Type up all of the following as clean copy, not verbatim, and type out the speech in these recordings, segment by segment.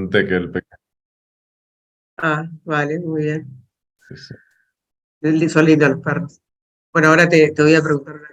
Teque, el pequeño. Ah, vale, muy bien. Sí, sí. Son lindos los perros. Bueno, ahora te voy a preguntar una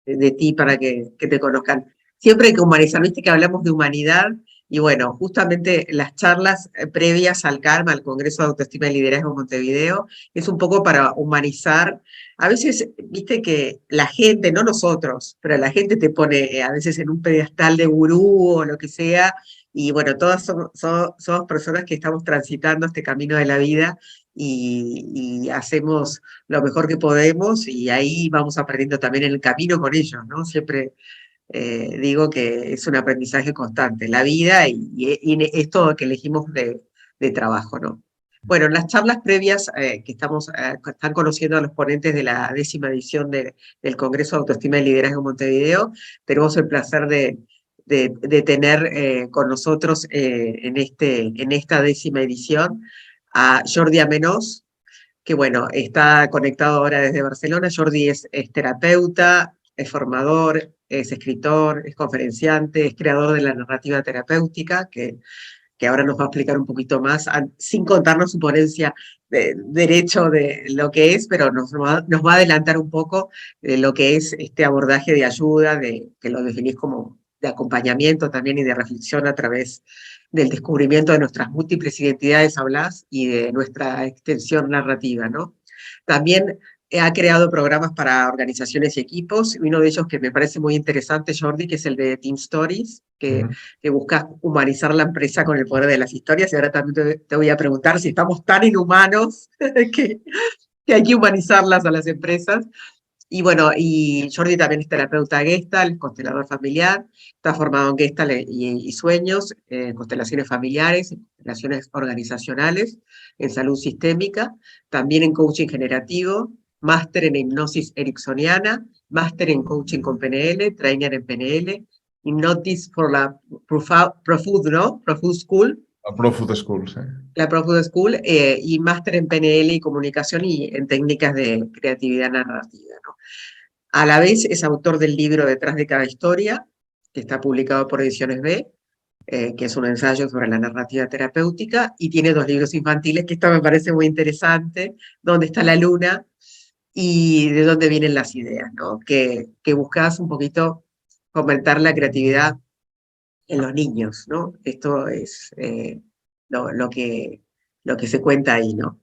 de ti para que te conozcan. Siempre hay que humanizar, viste que hablamos de humanidad y bueno, justamente las charlas previas al CARMA, al Congreso de Autoestima y Liderazgo Montevideo, es un poco para humanizar. A veces, viste que la gente, no nosotros, pero la gente te pone a veces en un pedestal de gurú o lo que sea, y bueno, todas somos personas que estamos transitando este camino de la vida y hacemos lo mejor que podemos y ahí vamos aprendiendo también en el camino con ellos, ¿no? Siempre digo que es un aprendizaje constante, la vida y esto que elegimos de trabajo, ¿no? Bueno, en las charlas previas están conociendo a los ponentes de la 10ª edición del Congreso de Autoestima y Liderazgo Montevideo, tenemos el placer de tener con nosotros en esta 10ª edición a Jordi Amenós, que bueno, está conectado ahora desde Barcelona. Jordi es terapeuta, es formador, es escritor, es conferenciante, es creador de la narrativa terapéutica, que ahora nos va a explicar un poquito más, sin contarnos su ponencia de derecho de lo que es, pero nos va a adelantar un poco de lo que es este abordaje de ayuda, que lo definís como de acompañamiento también y de reflexión a través del descubrimiento de nuestras múltiples identidades, hablás, y de nuestra extensión narrativa, ¿no? También ha creado programas para organizaciones y equipos, y uno de ellos que me parece muy interesante, Jordi, que es el de Team Stories, Ujú. que busca humanizar la empresa con el poder de las historias. Y ahora también te voy a preguntar si estamos tan inhumanos que hay que humanizarlas a las empresas. Y bueno, y Jordi también es terapeuta Gestalt, constelador familiar, está formado en Gestalt y sueños, en constelaciones familiares, en constelaciones organizacionales, en salud sistémica, también en coaching generativo, máster en hipnosis ericksoniana, máster en coaching con PNL, trainer en PNL, Hypnosis for la Profound, ¿no? Profound School, A Pro Food School, sí. la Profound School, y máster en PNL y comunicación y en técnicas de creatividad narrativa, ¿no? A la vez es autor del libro Detrás de cada historia, que está publicado por Ediciones B, que es un ensayo sobre la narrativa terapéutica, y tiene 2 libros infantiles, que esto me parece muy interesante, ¿Dónde está la luna? Y de dónde vienen las ideas, ¿no? Que buscas un poquito fomentar la creatividad en los niños, ¿no? Esto es lo, lo que, lo que se cuenta ahí, ¿no?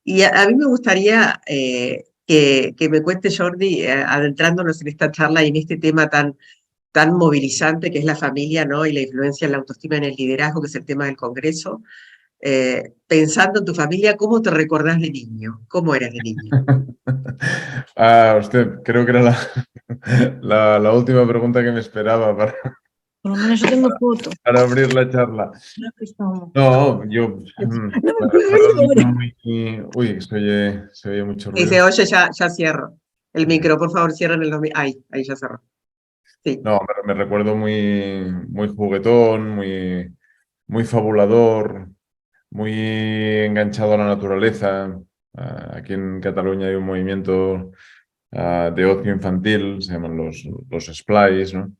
Y a mí me gustaría que me cuente, Jordi, adentrándonos en esta charla y en este tema tan movilizante que es la familia, ¿no? Y la influencia en la autoestima y en el liderazgo, que es el tema del Congreso. Pensando en tu familia, ¿cómo te recordás de niño? ¿Cómo eras de niño? Usted, creo que era la última pregunta que me esperaba Por lo menos yo tengo foto. para abrir la charla. Aquí estamos. No, yo, No me puedo ver era un niño ahora. Uy, se oye mucho Si se ruido. oye, ya cierro. El micro, por favor, cierren el dominio. Ahí ya cerró. Sí. No, me recuerdo muy juguetón, muy fabulador, muy enganchado a la naturaleza. Aquí en Cataluña hay un movimiento de ocio infantil, se llaman los splays, ¿no?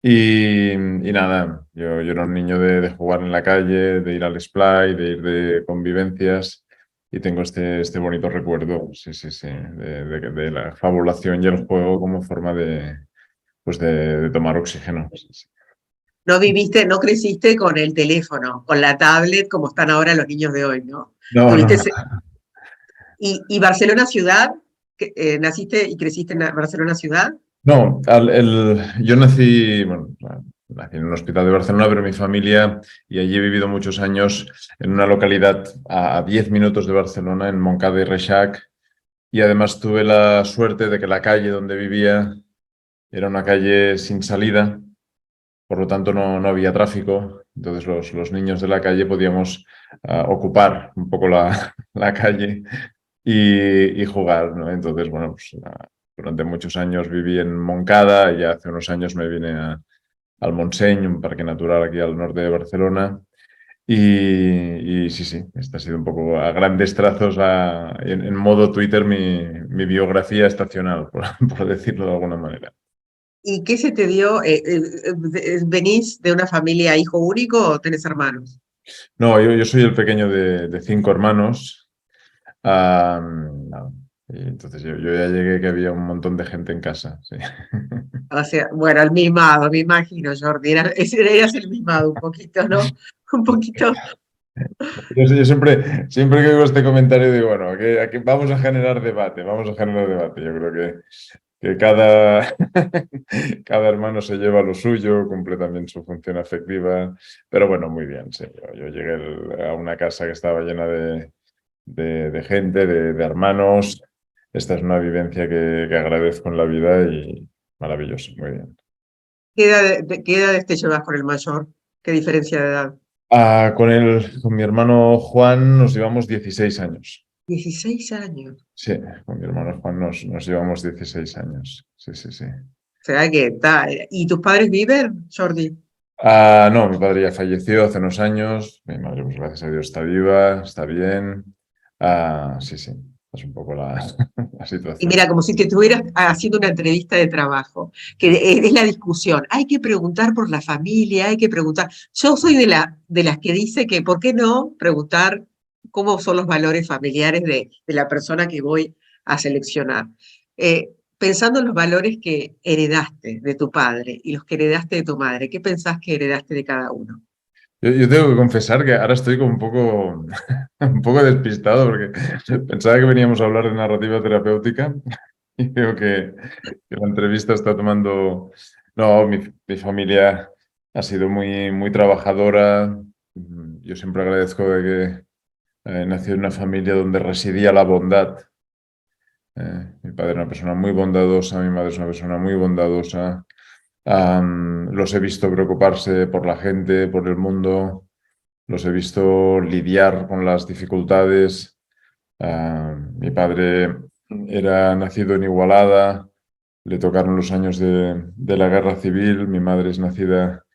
Y nada, yo era un niño de jugar en la calle, de ir al splay, de ir de convivencias y tengo este bonito recuerdo, sí, sí, sí, de la fabulación y el juego como forma de tomar oxígeno. Sí, sí. No viviste, no creciste con el teléfono, con la tablet, como están ahora los niños de hoy, ¿no? No, no, Tuviste y Barcelona ciudad, naciste y creciste en Barcelona ciudad. no, yo nací, bueno, nací en un hospital de Barcelona, pero mi familia, y allí he vivido muchos años en una localidad a 10 minutos de Barcelona, en Montcada y Reixac, y además tuve la suerte de que la calle donde vivía era una calle sin salida, por lo tanto no había tráfico, entonces los niños de la calle podíamos ocupar un poco la calle y jugar, ¿no? Entonces, bueno, pues, durante muchos años viví en Montcada y hace unos años me vine al Montseny, un parque natural aquí al norte de Barcelona. Y sí, sí, esta ha sido un poco a grandes trazos, en modo Twitter, mi biografía estacional, por decirlo de alguna manera. ¿Y qué se te dio? ¿Venís de una familia hijo único o tenés hermanos? No, yo soy el pequeño de 5 hermanos. No. Y entonces yo ya llegué que había un montón de gente en casa. Sí. O sea, bueno, el mimado, me imagino, Jordi. Eras el mimado un poquito, ¿no? Un poquito. Yo siempre que oigo este comentario digo, bueno, aquí vamos a generar debate, vamos a generar debate. Yo creo que cada hermano se lleva lo suyo, cumple también su función afectiva, pero bueno, muy bien, sí. Yo llegué a una casa que estaba llena de gente, de hermanos. Esta es una vivencia que agradezco en la vida y maravilloso, muy bien. ¿Qué edades te llevas con el mayor? ¿Qué diferencia de edad? Con mi hermano Juan nos llevamos 16 años. 16 años. Sí, con mi hermano Juan nos llevamos 16 años. Sí, sí, sí. O sea que está. ¿Y tus padres viven, Jordi? No, mi padre ya falleció hace unos años. Mi madre, pues gracias a Dios, está viva, está bien. Sí, sí, es un poco la, la Y situación. mira, como si te estuvieras haciendo una entrevista de trabajo, que es la discusión. Hay que preguntar por la familia, hay que preguntar. Yo soy de las que dice que, ¿por qué no preguntar cómo son los valores familiares de la persona que voy a seleccionar? Pensando en los valores que heredaste de tu padre y los que heredaste de tu madre, ¿qué pensás que heredaste de cada uno? Yo tengo que confesar que ahora estoy como un poco, un poco despistado porque pensaba que veníamos a hablar de narrativa terapéutica y veo que la entrevista está tomando... No, mi familia ha sido muy trabajadora. Yo siempre agradezco de que nací en una familia donde residía la bondad. Mi padre era una persona muy bondadosa, mi madre es una persona muy bondadosa. Los he visto preocuparse por la gente, por el mundo. Los he visto lidiar con las dificultades. Mi padre era nacido en Igualada, le tocaron los años de la Guerra Civil. Mi madre es nacida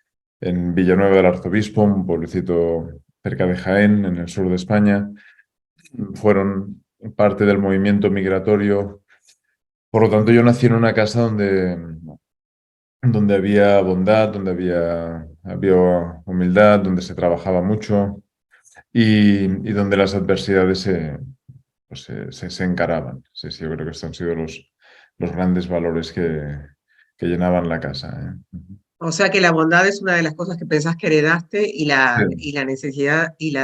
en Villanueva del Arzobispo, un pueblecito cerca de Jaén, en el sur de España. Fueron parte del movimiento migratorio. Por lo tanto, yo nací en una casa donde había bondad, donde había humildad, donde se trabajaba mucho y donde las adversidades se encaraban. Sí, sí, yo creo que estos han sido los grandes valores que llenaban la casa. O sea que la bondad es una de las cosas que pensás que heredaste Sí. y la necesidad y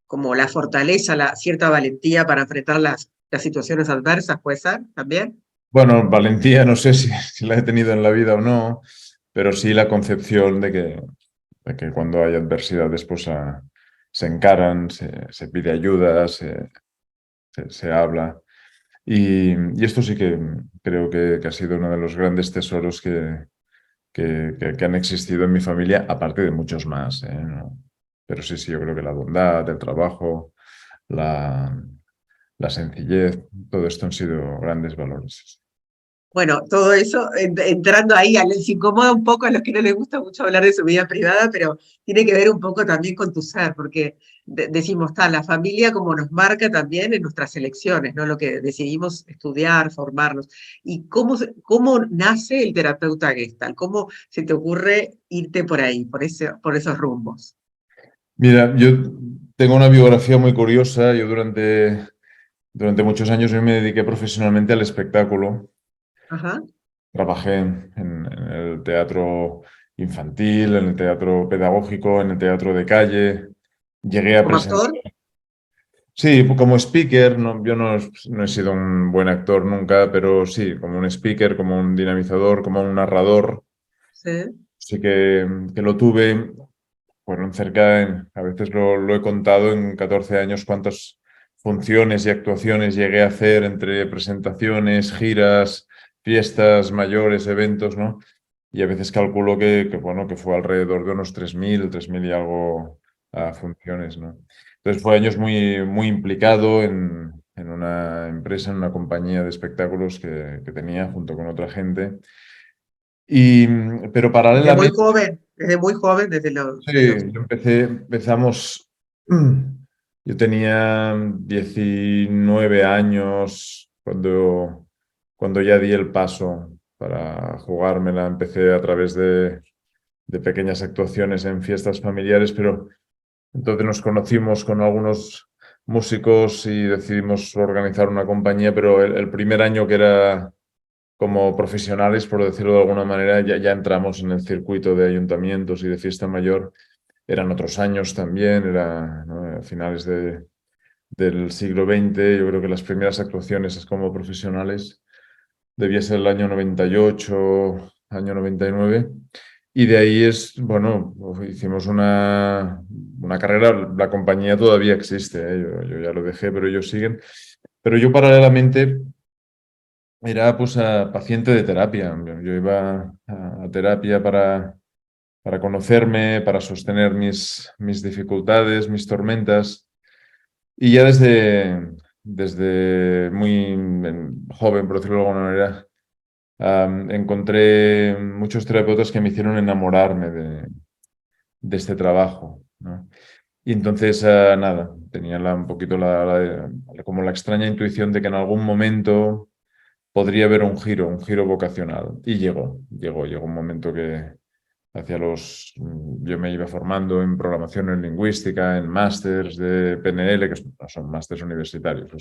como la fortaleza, la cierta valentía para enfrentar las situaciones adversas, ¿puede ser también? Bueno, valentía no sé si la he tenido en la vida o no, pero sí la concepción de que cuando hay adversidades se encaran, se pide ayuda, se habla. Y esto sí que creo que ha sido uno de los grandes tesoros que han existido en mi familia, aparte de muchos más, ¿no? Pero sí, sí, yo creo que la bondad, el trabajo, la, la sencillez, todo esto han sido grandes valores. Bueno, todo eso, entrando ahí, les incomoda un poco a los que no les gusta mucho hablar de su vida privada, pero tiene que ver un poco también con tu ser, porque decimos, está, la familia como nos marca también en nuestras elecciones, ¿no? Lo que decidimos estudiar, formarnos. ¿Y cómo nace el terapeuta Gestalt? ¿Cómo se te ocurre irte por ahí, por esos rumbos? Mira, yo tengo una biografía muy curiosa. Yo durante muchos años yo me dediqué profesionalmente al espectáculo. Ajá. Trabajé en el teatro infantil, en el teatro pedagógico, en el teatro de calle. Llegué a ¿Como presentar. actor? Sí, como speaker, yo no he sido un buen actor nunca, pero sí, como un speaker, como un dinamizador, como un narrador, Sí. sí que lo tuve. Fueron a veces lo he contado en 14 años cuántas funciones y actuaciones llegué a hacer entre presentaciones, giras, fiestas mayores, eventos, ¿no? Y a veces calculo bueno, que fue alrededor de unos 3.000 y algo funciones, ¿no? Entonces fue años muy implicado en una empresa, en una compañía de espectáculos que tenía junto con otra gente. Pero paralelamente, Desde muy joven, sí, de los empezamos, yo tenía 19 años cuando ya di el paso para jugármela. Empecé a través de pequeñas actuaciones en fiestas familiares, pero entonces nos conocimos con algunos músicos y decidimos organizar una compañía, pero el primer año que era como profesionales, por decirlo de alguna manera, ya entramos en el circuito de ayuntamientos y de fiesta mayor. Eran otros años también, era, ¿no?, a finales del siglo XX. Yo creo que las primeras actuaciones como profesionales debía ser el año 98, año 99. Y de ahí bueno, hicimos una carrera. La compañía todavía existe, ¿eh? Yo ya lo dejé, pero ellos siguen. Pero yo paralelamente era pues paciente de terapia. Yo iba a terapia para conocerme, para sostener mis dificultades, mis tormentas. Y ya desde muy joven, por decirlo de alguna manera, encontré muchos terapeutas que me hicieron enamorarme de este trabajo, ¿no? Y entonces, nada, tenía un poquito como la extraña intuición de que en algún momento podría haber un giro vocacional. Y llegó un momento que yo me iba formando en programación en lingüística, en másters de PNL, que no son másters universitarios,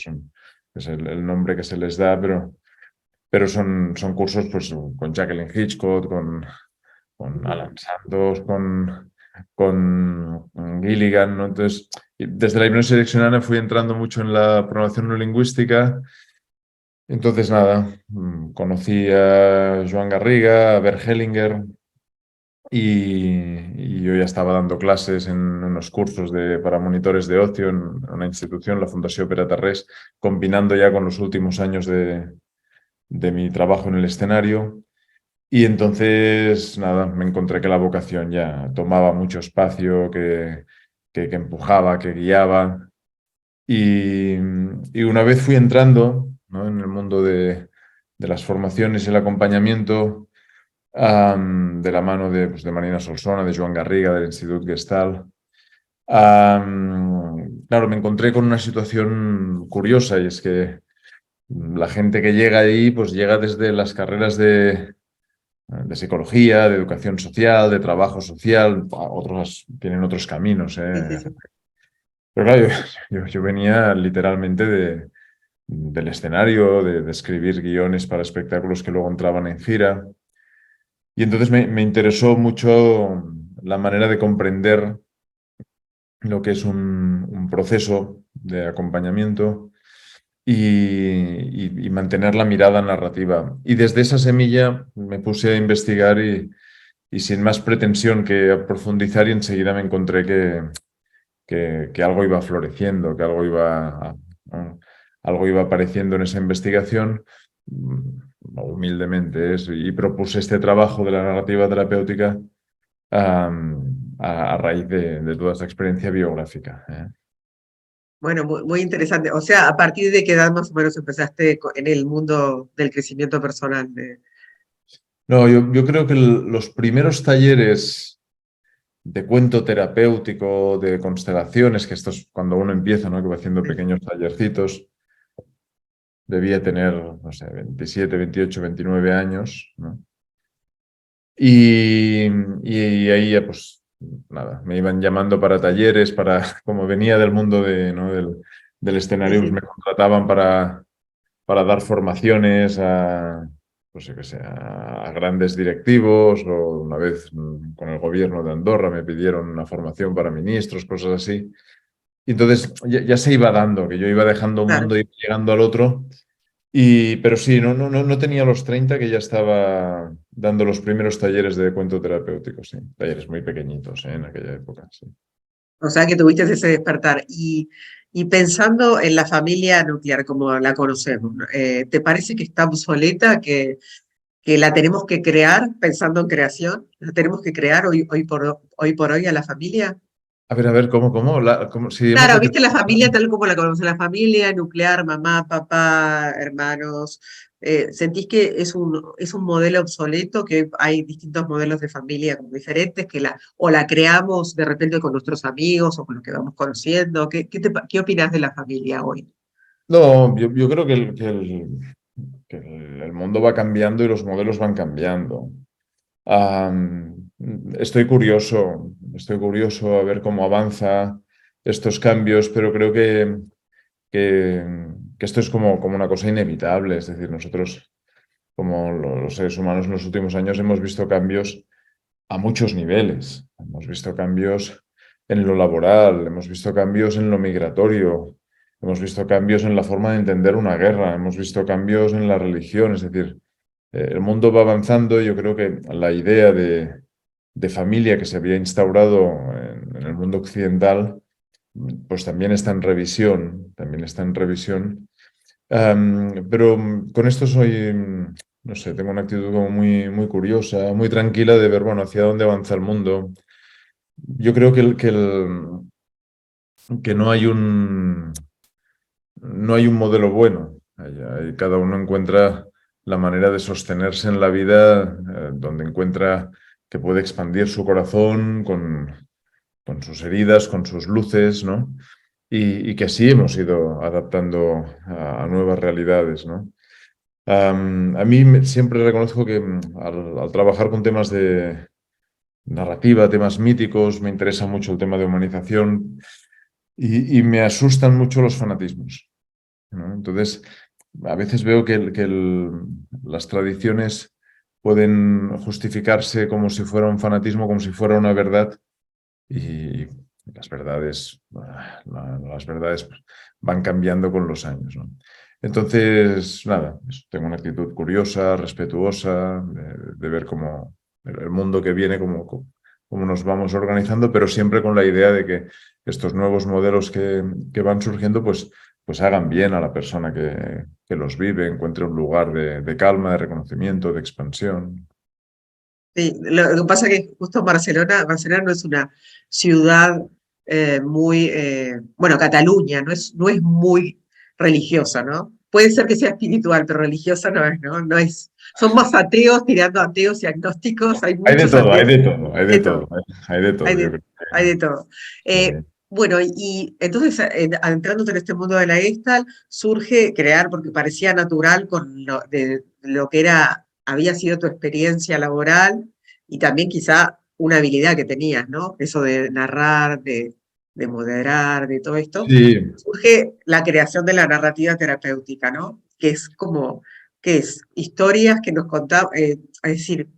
es el nombre que se les da, pero son cursos pues, con Jacqueline Hitchcock, con Alan Santos, con Gilligan, ¿no? Entonces, desde la hipnosis ericksoniana fui entrando mucho en la programación neurolingüística. Entonces, nada, conocí a Joan Garriga, a Bert Hellinger, y yo ya estaba dando clases en unos cursos para monitores de ocio en una institución, la Fundació Pere Tarrés, combinando ya con los últimos años de mi trabajo en el escenario. Y entonces, nada, me encontré que la vocación ya tomaba mucho espacio, que empujaba, que guiaba. Y una vez fui entrando, ¿no?, en el mundo de las formaciones y el acompañamiento, de la mano pues, de Marina Solsona, de Joan Garriga, del Institut Gestalt. Claro, me encontré con una situación curiosa, y es que la gente que llega ahí, pues llega desde las carreras de psicología, de educación social, de trabajo social. Otros tienen otros caminos, Sí, ¿eh? sí, sí. Pero claro, yo venía literalmente del escenario, de escribir guiones para espectáculos que luego entraban en gira. Y entonces me interesó mucho la manera de comprender lo que es un proceso de acompañamiento y mantener la mirada narrativa. Y desde esa semilla me puse a investigar y sin más pretensión que a profundizar, y enseguida me encontré que algo iba floreciendo, que algo iba apareciendo en esa investigación, humildemente, y propuse este trabajo de la narrativa terapéutica a raíz de toda esa experiencia biográfica, ¿eh? Bueno, muy interesante. O sea, ¿a partir de qué edad más o menos empezaste en el mundo del crecimiento personal? No, yo creo que los primeros talleres de cuento terapéutico, de constelaciones, que esto es cuando uno empieza, ¿no?, que va haciendo pequeños tallercitos, debía tener, no sé, 27, 28, 29 años, ¿no? Y ahí ya, pues, nada, me iban llamando para talleres, como venía del mundo ¿no?, del Sí, escenario, pues sí. me contrataban para dar formaciones pues yo qué sé, a grandes directivos, o una vez con el gobierno de Andorra me pidieron una formación para ministros, cosas así. Y entonces ya se iba dando, que yo iba dejando un Claro. mundo y llegando al otro. Pero sí, no tenía los 30 que ya estaba dando los primeros talleres de cuento terapéutico, sí. Talleres muy pequeñitos, en aquella época, sí. O sea que tuviste ese despertar. Y pensando en la familia nuclear como la conocemos, ¿no? ¿Te parece que está obsoleta, que la tenemos que crear pensando en creación? ¿La tenemos que crear hoy por hoy a la familia? A ver, ¿cómo? Si hemos Claro, repetido. viste la familia tal como la conocemos, la familia nuclear, mamá, papá, hermanos. ¿Sentís que es un modelo obsoleto, que hay distintos modelos de familia como diferentes, o la creamos de repente con nuestros amigos o con los que vamos conociendo? ¿Qué opinás de la familia hoy? No, yo creo que que el mundo va cambiando y los modelos van cambiando. Estoy curioso a ver cómo avanza estos cambios, pero creo que, que esto es como una cosa inevitable. Es decir, nosotros, como los seres humanos en los últimos años, hemos visto cambios a muchos niveles. Hemos visto cambios en lo laboral, hemos visto cambios en lo migratorio, hemos visto cambios en la forma de entender una guerra, hemos visto cambios en la religión. Es decir, el mundo va avanzando y yo creo que la idea de familia que se había instaurado en el mundo occidental, pues también está en revisión, también está en revisión. Pero con esto soy, no sé, tengo una actitud como muy curiosa, muy tranquila de ver, bueno, hacia dónde avanza el mundo. Yo creo que no hay un modelo bueno. Cada uno encuentra la manera de sostenerse en la vida, donde encuentra que puede expandir su corazón con sus heridas, con sus luces, ¿no? Y que así hemos ido adaptando a nuevas realidades, ¿no? A mí siempre reconozco que al trabajar con temas de narrativa, temas míticos, me interesa mucho el tema de humanización y me asustan mucho los fanatismos, ¿no? Entonces, a veces veo que las tradiciones pueden justificarse como si fuera un fanatismo, como si fuera una verdad, y las verdades van cambiando con los años, ¿no? Entonces, nada, tengo una actitud curiosa, respetuosa, de ver cómo el mundo que viene, cómo nos vamos organizando, pero siempre con la idea de que estos nuevos modelos que van surgiendo, pues hagan bien a la persona que los vive, encuentre un lugar de calma, de reconocimiento, de expansión. Sí, lo que pasa es que justo Barcelona no es una ciudad bueno, Cataluña no es muy religiosa, ¿no? Puede ser que sea espiritual, pero religiosa no es, ¿no? No es, son más ateos, tirando a ateos y agnósticos, hay Hay de muchos todo, hay ateos, de todo, hay de de todo, todo, hay de todo, hay yo de, creo hay de todo. que... Bueno, y entonces adentrándote en este mundo de la Gestalt, surge crear, porque parecía natural con de lo que había sido tu experiencia laboral y también quizá una habilidad que tenías, ¿no? Eso de narrar, de moderar, de todo esto. Sí, Surge la creación de la narrativa terapéutica, ¿no? Que es como, que es historias que nos contamos, es decir,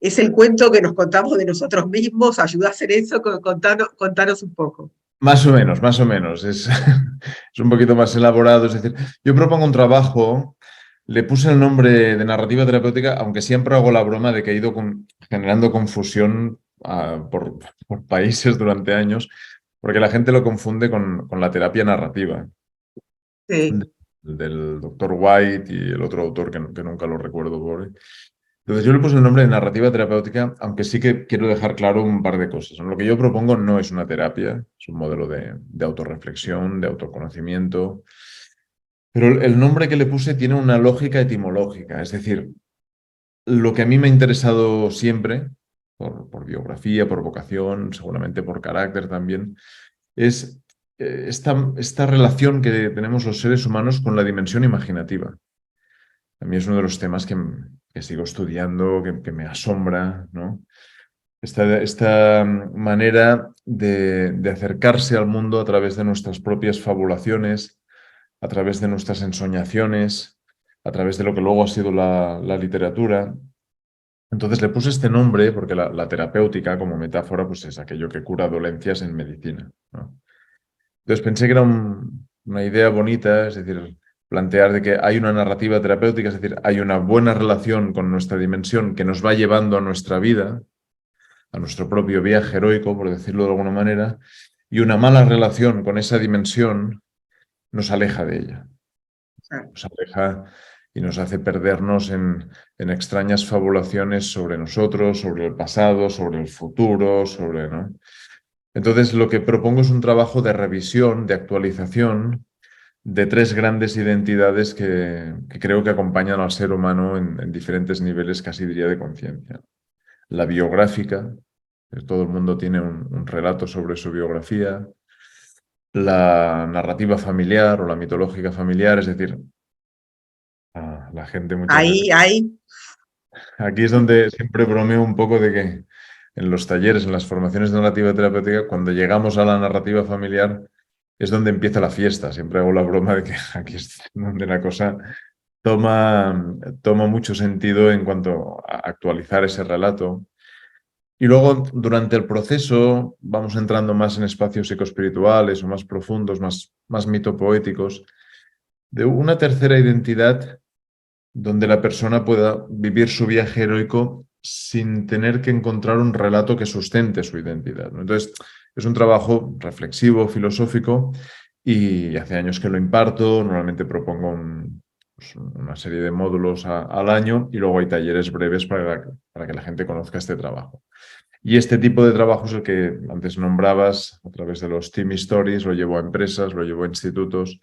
es el cuento que nos contamos de nosotros mismos, ayuda a hacer eso, contanos un poco. más o menos, más o menos. Es un poquito más elaborado. Es decir, yo propongo un trabajo, le puse el nombre de narrativa terapéutica, aunque siempre hago la broma de que he ido generando confusión por países durante años, porque la gente lo confunde con la terapia narrativa Sí, del doctor White y el otro autor que nunca lo recuerdo, pobre. Entonces yo le puse el nombre de narrativa terapéutica, aunque sí que quiero dejar claro un par de cosas. Lo que yo propongo no es una terapia, es un modelo de autorreflexión, de autoconocimiento, pero el nombre que le puse tiene una lógica etimológica. Es decir, lo que a mí me ha interesado siempre, por biografía, por vocación, seguramente por carácter también, es esta relación que tenemos los seres humanos con la dimensión imaginativa. A mí es uno de los temas que sigo estudiando, que me asombra, ¿no? Esta manera de acercarse al mundo a través de nuestras propias fabulaciones, a través de nuestras ensoñaciones, a través de lo que luego ha sido la literatura. Entonces le puse este nombre porque la terapéutica, como metáfora, pues es aquello que cura dolencias en medicina, ¿no? Entonces pensé que era una idea bonita, es decir, plantear de que hay una narrativa terapéutica, es decir, hay una buena relación con nuestra dimensión que nos va llevando a nuestra vida, a nuestro propio viaje heroico, por decirlo de alguna manera, y una mala relación con esa dimensión nos aleja de ella, claro. nos aleja y nos hace perdernos en extrañas fabulaciones sobre nosotros, sobre el pasado, sobre el futuro, ¿no? Entonces, lo que propongo es un trabajo de revisión, de actualización de tres grandes identidades que creo que acompañan al ser humano en diferentes niveles, casi diría, de conciencia. La biográfica, que todo el mundo tiene un relato sobre su biografía. La narrativa familiar o la mitológica familiar, es decir, la gente muchas veces. Ahí, Aquí es donde siempre bromeo un poco de que en los talleres, en las formaciones de narrativa terapéutica, cuando llegamos a la narrativa familiar, es donde empieza la fiesta. Siempre hago la broma de que aquí es donde la cosa toma mucho sentido en cuanto a actualizar ese relato. Y luego, durante el proceso, vamos entrando más en espacios psicoespirituales o más profundos, más mitopoéticos, de una tercera identidad donde la persona pueda vivir su viaje heroico sin tener que encontrar un relato que sustente su identidad, ¿no? Entonces, es un trabajo reflexivo, filosófico, y hace años que lo imparto. Normalmente propongo pues, una serie de módulos al año, y luego hay talleres breves para que la gente conozca este trabajo. Y este tipo de trabajo es el que antes nombrabas a través de los Team Stories, lo llevo a empresas, lo llevo a institutos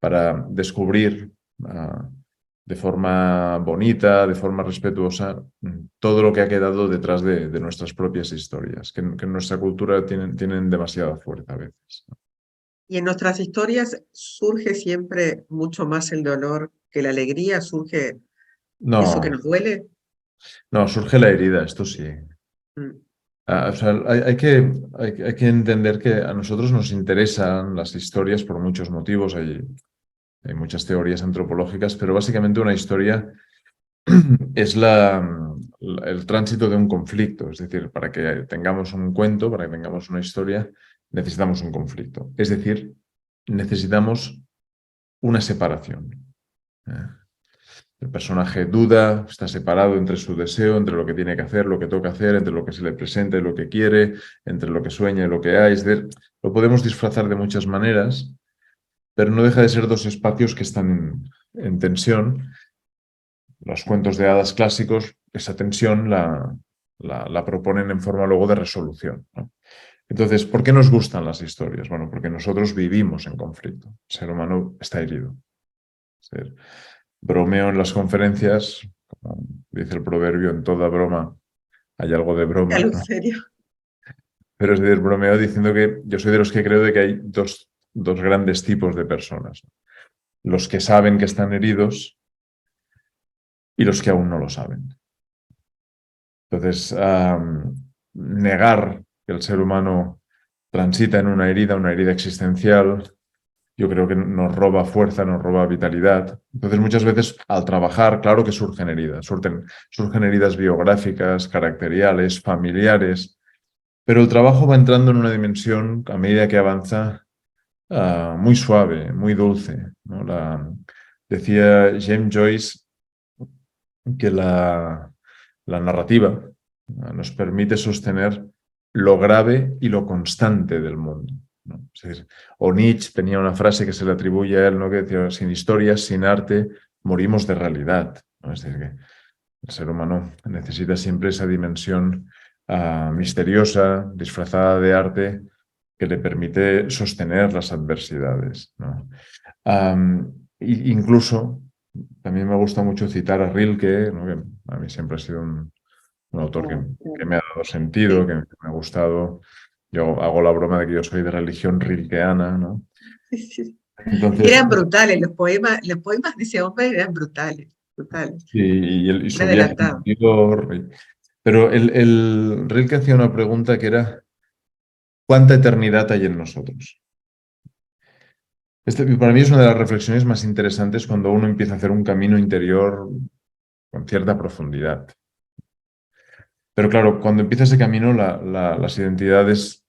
para descubrir de forma bonita, de forma respetuosa, todo lo que ha quedado detrás de nuestras propias historias, que en nuestra cultura tienen demasiada fuerza a veces. y en nuestras historias surge siempre mucho más el dolor que la alegría, surge eso que No, nos duele. no, surge la herida, esto sí. Mm. O sea, hay que entender que a nosotros nos interesan las historias por muchos motivos. Hay muchas teorías antropológicas, pero básicamente una historia es el tránsito de un conflicto. Es decir, para que tengamos un cuento, para que tengamos una historia, necesitamos un conflicto. Es decir, necesitamos una separación. ¿eh? El personaje duda, está separado entre su deseo, entre lo que tiene que hacer, lo que toca hacer, entre lo que se le presenta y lo que quiere, entre lo que sueña y lo que hay. Es decir, lo podemos disfrazar de muchas maneras, pero no deja de ser dos espacios que están en tensión. Los cuentos de hadas clásicos, esa tensión la proponen en forma luego de resolución, ¿no? Entonces, ¿por qué nos gustan las historias? Bueno, porque nosotros vivimos en conflicto. El ser humano está herido. Bromeo en las conferencias, como dice el proverbio, en toda broma hay algo de broma, Algo ¿no? serio. Pero es decir, bromeo diciendo que yo soy de los que creo de que hay dos grandes tipos de personas, ¿no? Los que saben que están heridos y los que aún no lo saben. Entonces, negar que el ser humano transita en una herida existencial, yo creo que nos roba fuerza, nos roba vitalidad. Entonces, muchas veces al trabajar, claro que surgen heridas, surgen heridas biográficas, caracteriales, familiares, pero el trabajo va entrando en una dimensión a medida que avanza muy suave, muy dulce, ¿no? Decía James Joyce que la narrativa nos permite sostener lo grave y lo constante del mundo, ¿no? Es decir, o Nietzsche tenía una frase que se le atribuye a él, ¿no? Que decía: sin historias, sin arte, morimos de realidad, ¿no? Es decir, que el ser humano necesita siempre esa dimensión misteriosa, disfrazada de arte, que le permite sostener las adversidades, ¿no? Incluso, también me gusta mucho citar a Rilke, ¿no? Que a mí siempre ha sido un autor que me ha dado sentido, Sí. que me ha gustado. Yo hago la broma de que yo soy de religión rilkeana, ¿no? Entonces, Eran brutales, los poemas de ese hombre eran brutales, brutales. y Un su viaje adelantado. interior. Pero el Rilke hacía una pregunta que era: ¿cuánta eternidad hay en nosotros? Para mí es una de las reflexiones más interesantes cuando uno empieza a hacer un camino interior con cierta profundidad. Pero claro, cuando empieza ese camino, las identidades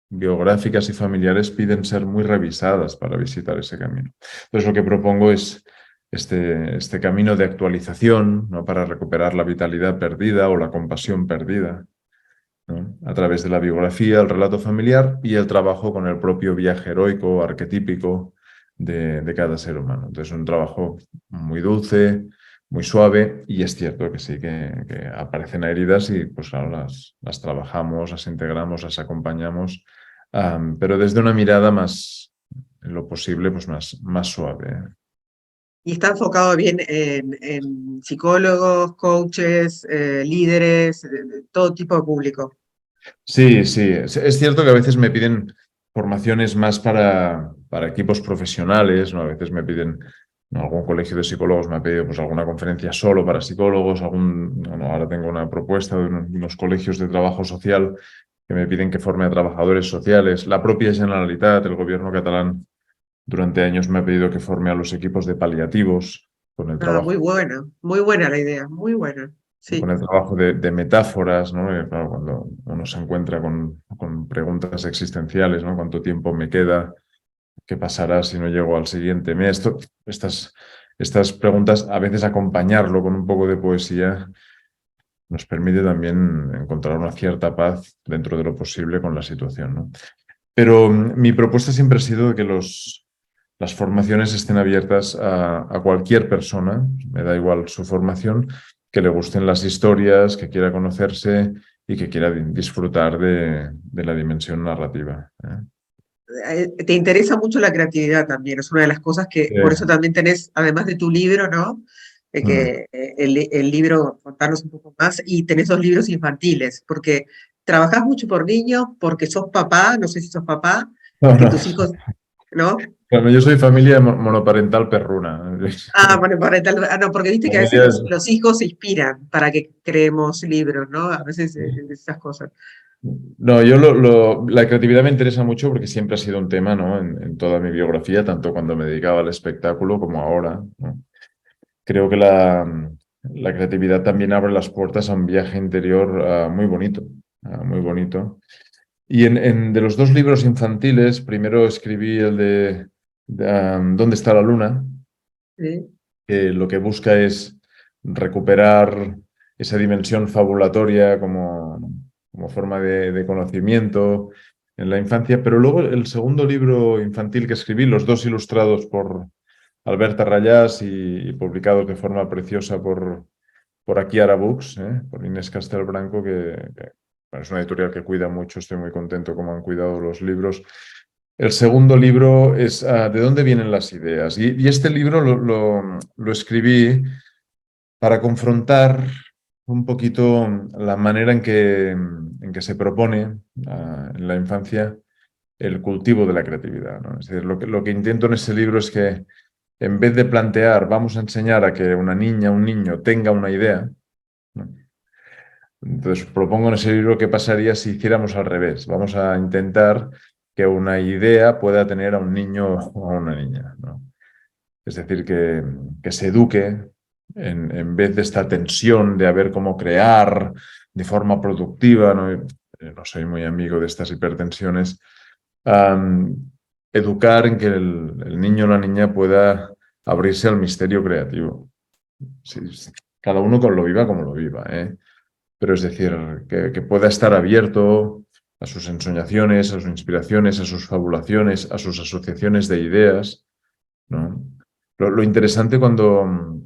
biográficas y familiares piden ser muy revisadas para visitar ese camino. Entonces, lo que propongo es este camino de actualización, ¿no? Para recuperar la vitalidad perdida o la compasión perdida, ¿no? A través de la biografía, el relato familiar y el trabajo con el propio viaje heroico, arquetípico de cada ser humano. Entonces, es un trabajo muy dulce, muy suave, y es cierto que sí, que aparecen heridas y pues claro, las trabajamos, las integramos, las acompañamos, pero desde una mirada más, en lo posible, pues más suave, ¿eh? Y está enfocado bien en psicólogos, coaches, líderes, todo tipo de público. Sí, sí. Es cierto que a veces me piden formaciones más para equipos profesionales, ¿no? A veces me piden Algún colegio de psicólogos me ha pedido pues, alguna conferencia solo para psicólogos, ahora tengo una propuesta de unos colegios de trabajo social que me piden que forme a trabajadores sociales. La propia Generalitat, el gobierno catalán, durante años me ha pedido que forme a los equipos de paliativos con el Ah, trabajo, muy buena la idea, muy buena. Sí, de metáforas, ¿no? Claro, cuando uno se encuentra con preguntas existenciales, ¿no? ¿Cuánto tiempo me queda? ¿Qué pasará si no llego al siguiente mes? Estas preguntas, a veces acompañarlo con un poco de poesía, nos permite también encontrar una cierta paz dentro de lo posible con la situación, ¿no? Pero mi propuesta siempre ha sido de que las formaciones estén abiertas a cualquier persona, me da igual su formación, que le gusten las historias, que quiera conocerse y que quiera disfrutar de la dimensión narrativa, ¿eh? te interesa mucho la creatividad también, es una de las cosas que, por eso también tenés, además de tu libro, ¿no? Mm. El libro, contanos un poco más, y tenés 2 libros infantiles, porque trabajás mucho por niños, porque sos papá, no sé si sos papá, No, que no. tus hijos, ¿no? Bueno, yo soy familia monoparental perruna. Ah, bueno, no, porque viste que a veces Familia es- los hijos se inspiran para que creemos libros, ¿no? A veces esas cosas. No, la creatividad me interesa mucho porque siempre ha sido un tema, ¿no? En toda mi biografía, tanto cuando me dedicaba al espectáculo como ahora, ¿no? Creo que la creatividad también abre las puertas a un viaje interior muy bonito, muy bonito. Y de los 2 libros infantiles, primero escribí el de ¿Dónde está la luna? ¿Sí? Que lo que busca es recuperar esa dimensión fabulatoria como forma de conocimiento en la infancia. Pero luego el segundo libro infantil que escribí, los 2 ilustrados por Alberta Rayás y publicados de forma preciosa por Akiara Books, por Inés Castelbranco, bueno, es una editorial que cuida mucho, estoy muy contento cómo han cuidado los libros. El segundo libro es ¿De dónde vienen las ideas? Y este libro lo escribí para confrontar un poquito la manera en que se propone en la infancia el cultivo de la creatividad, ¿no? Es decir, lo que intento en ese libro es que en vez de plantear, vamos a enseñar a que una niña, un niño tenga una idea, ¿no? Entonces propongo en ese libro qué pasaría si hiciéramos al revés. Vamos a intentar que una idea pueda tener a un niño o a una niña, ¿no? Es decir, que se eduque en vez de esta tensión de a ver cómo crear de forma productiva, ¿no? No soy muy amigo de estas hipertensiones. um, Educar en que el niño o la niña pueda abrirse al misterio creativo. Sí, sí. Cada uno lo viva como lo viva, ¿eh? Pero es decir, que pueda estar abierto a sus ensoñaciones, a sus inspiraciones, a sus fabulaciones, a sus asociaciones de ideas, ¿no? Lo interesante cuando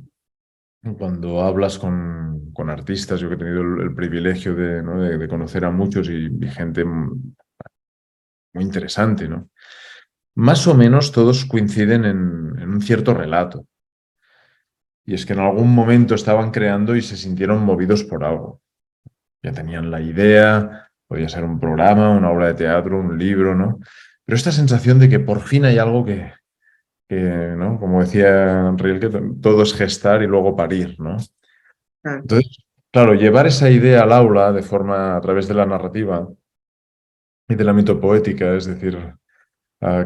hablas con artistas, yo que he tenido el privilegio ¿no? de conocer a muchos y gente muy interesante, ¿no? Más o menos todos coinciden en un cierto relato. Y es que en algún momento estaban creando y se sintieron movidos por algo. Ya tenían la idea, podía ser un programa, una obra de teatro, un libro, ¿no? Pero esta sensación de que por fin hay algo ¿no? Como decía Rilke, todo es gestar y luego parir, ¿no? Ah, Entonces, claro, llevar esa idea al aula de forma a través de la narrativa y del ámbito poética, es decir,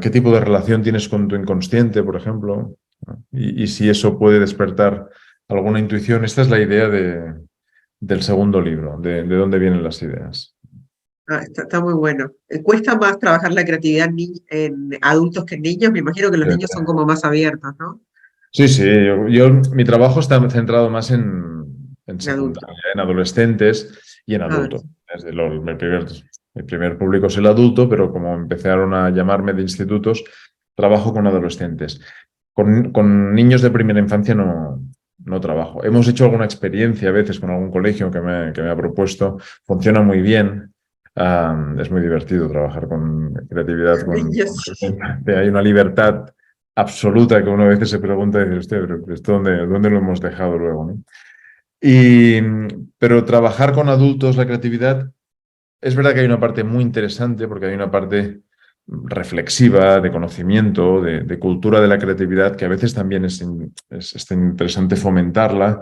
qué tipo de relación tienes con tu inconsciente, por ejemplo, ¿no? Y si eso puede despertar alguna intuición. Esta es la idea del segundo libro, de dónde vienen las ideas. está muy bueno. ¿Cuesta más trabajar la creatividad en adultos que en niños? Me imagino que los niños son como más abiertos, ¿no? Sí, sí, mi trabajo está centrado más en En adultos. secundaria, en adolescentes y en A ver, adultos. Mi primer público es el adulto, pero como empezaron a llamarme de institutos, trabajo con adolescentes. Con niños de primera infancia no trabajo. Hemos hecho alguna experiencia a veces con algún colegio que me ha propuesto. Funciona muy bien. Es muy divertido trabajar con creatividad, niños. hay una libertad absoluta que uno a veces se pregunta y dice, usted, pero ¿esto dónde lo hemos dejado luego, ¿no? Pero trabajar con adultos la creatividad, es verdad que hay una parte muy interesante porque hay una parte reflexiva, de conocimiento, de cultura de la creatividad, que a veces también es interesante fomentarla.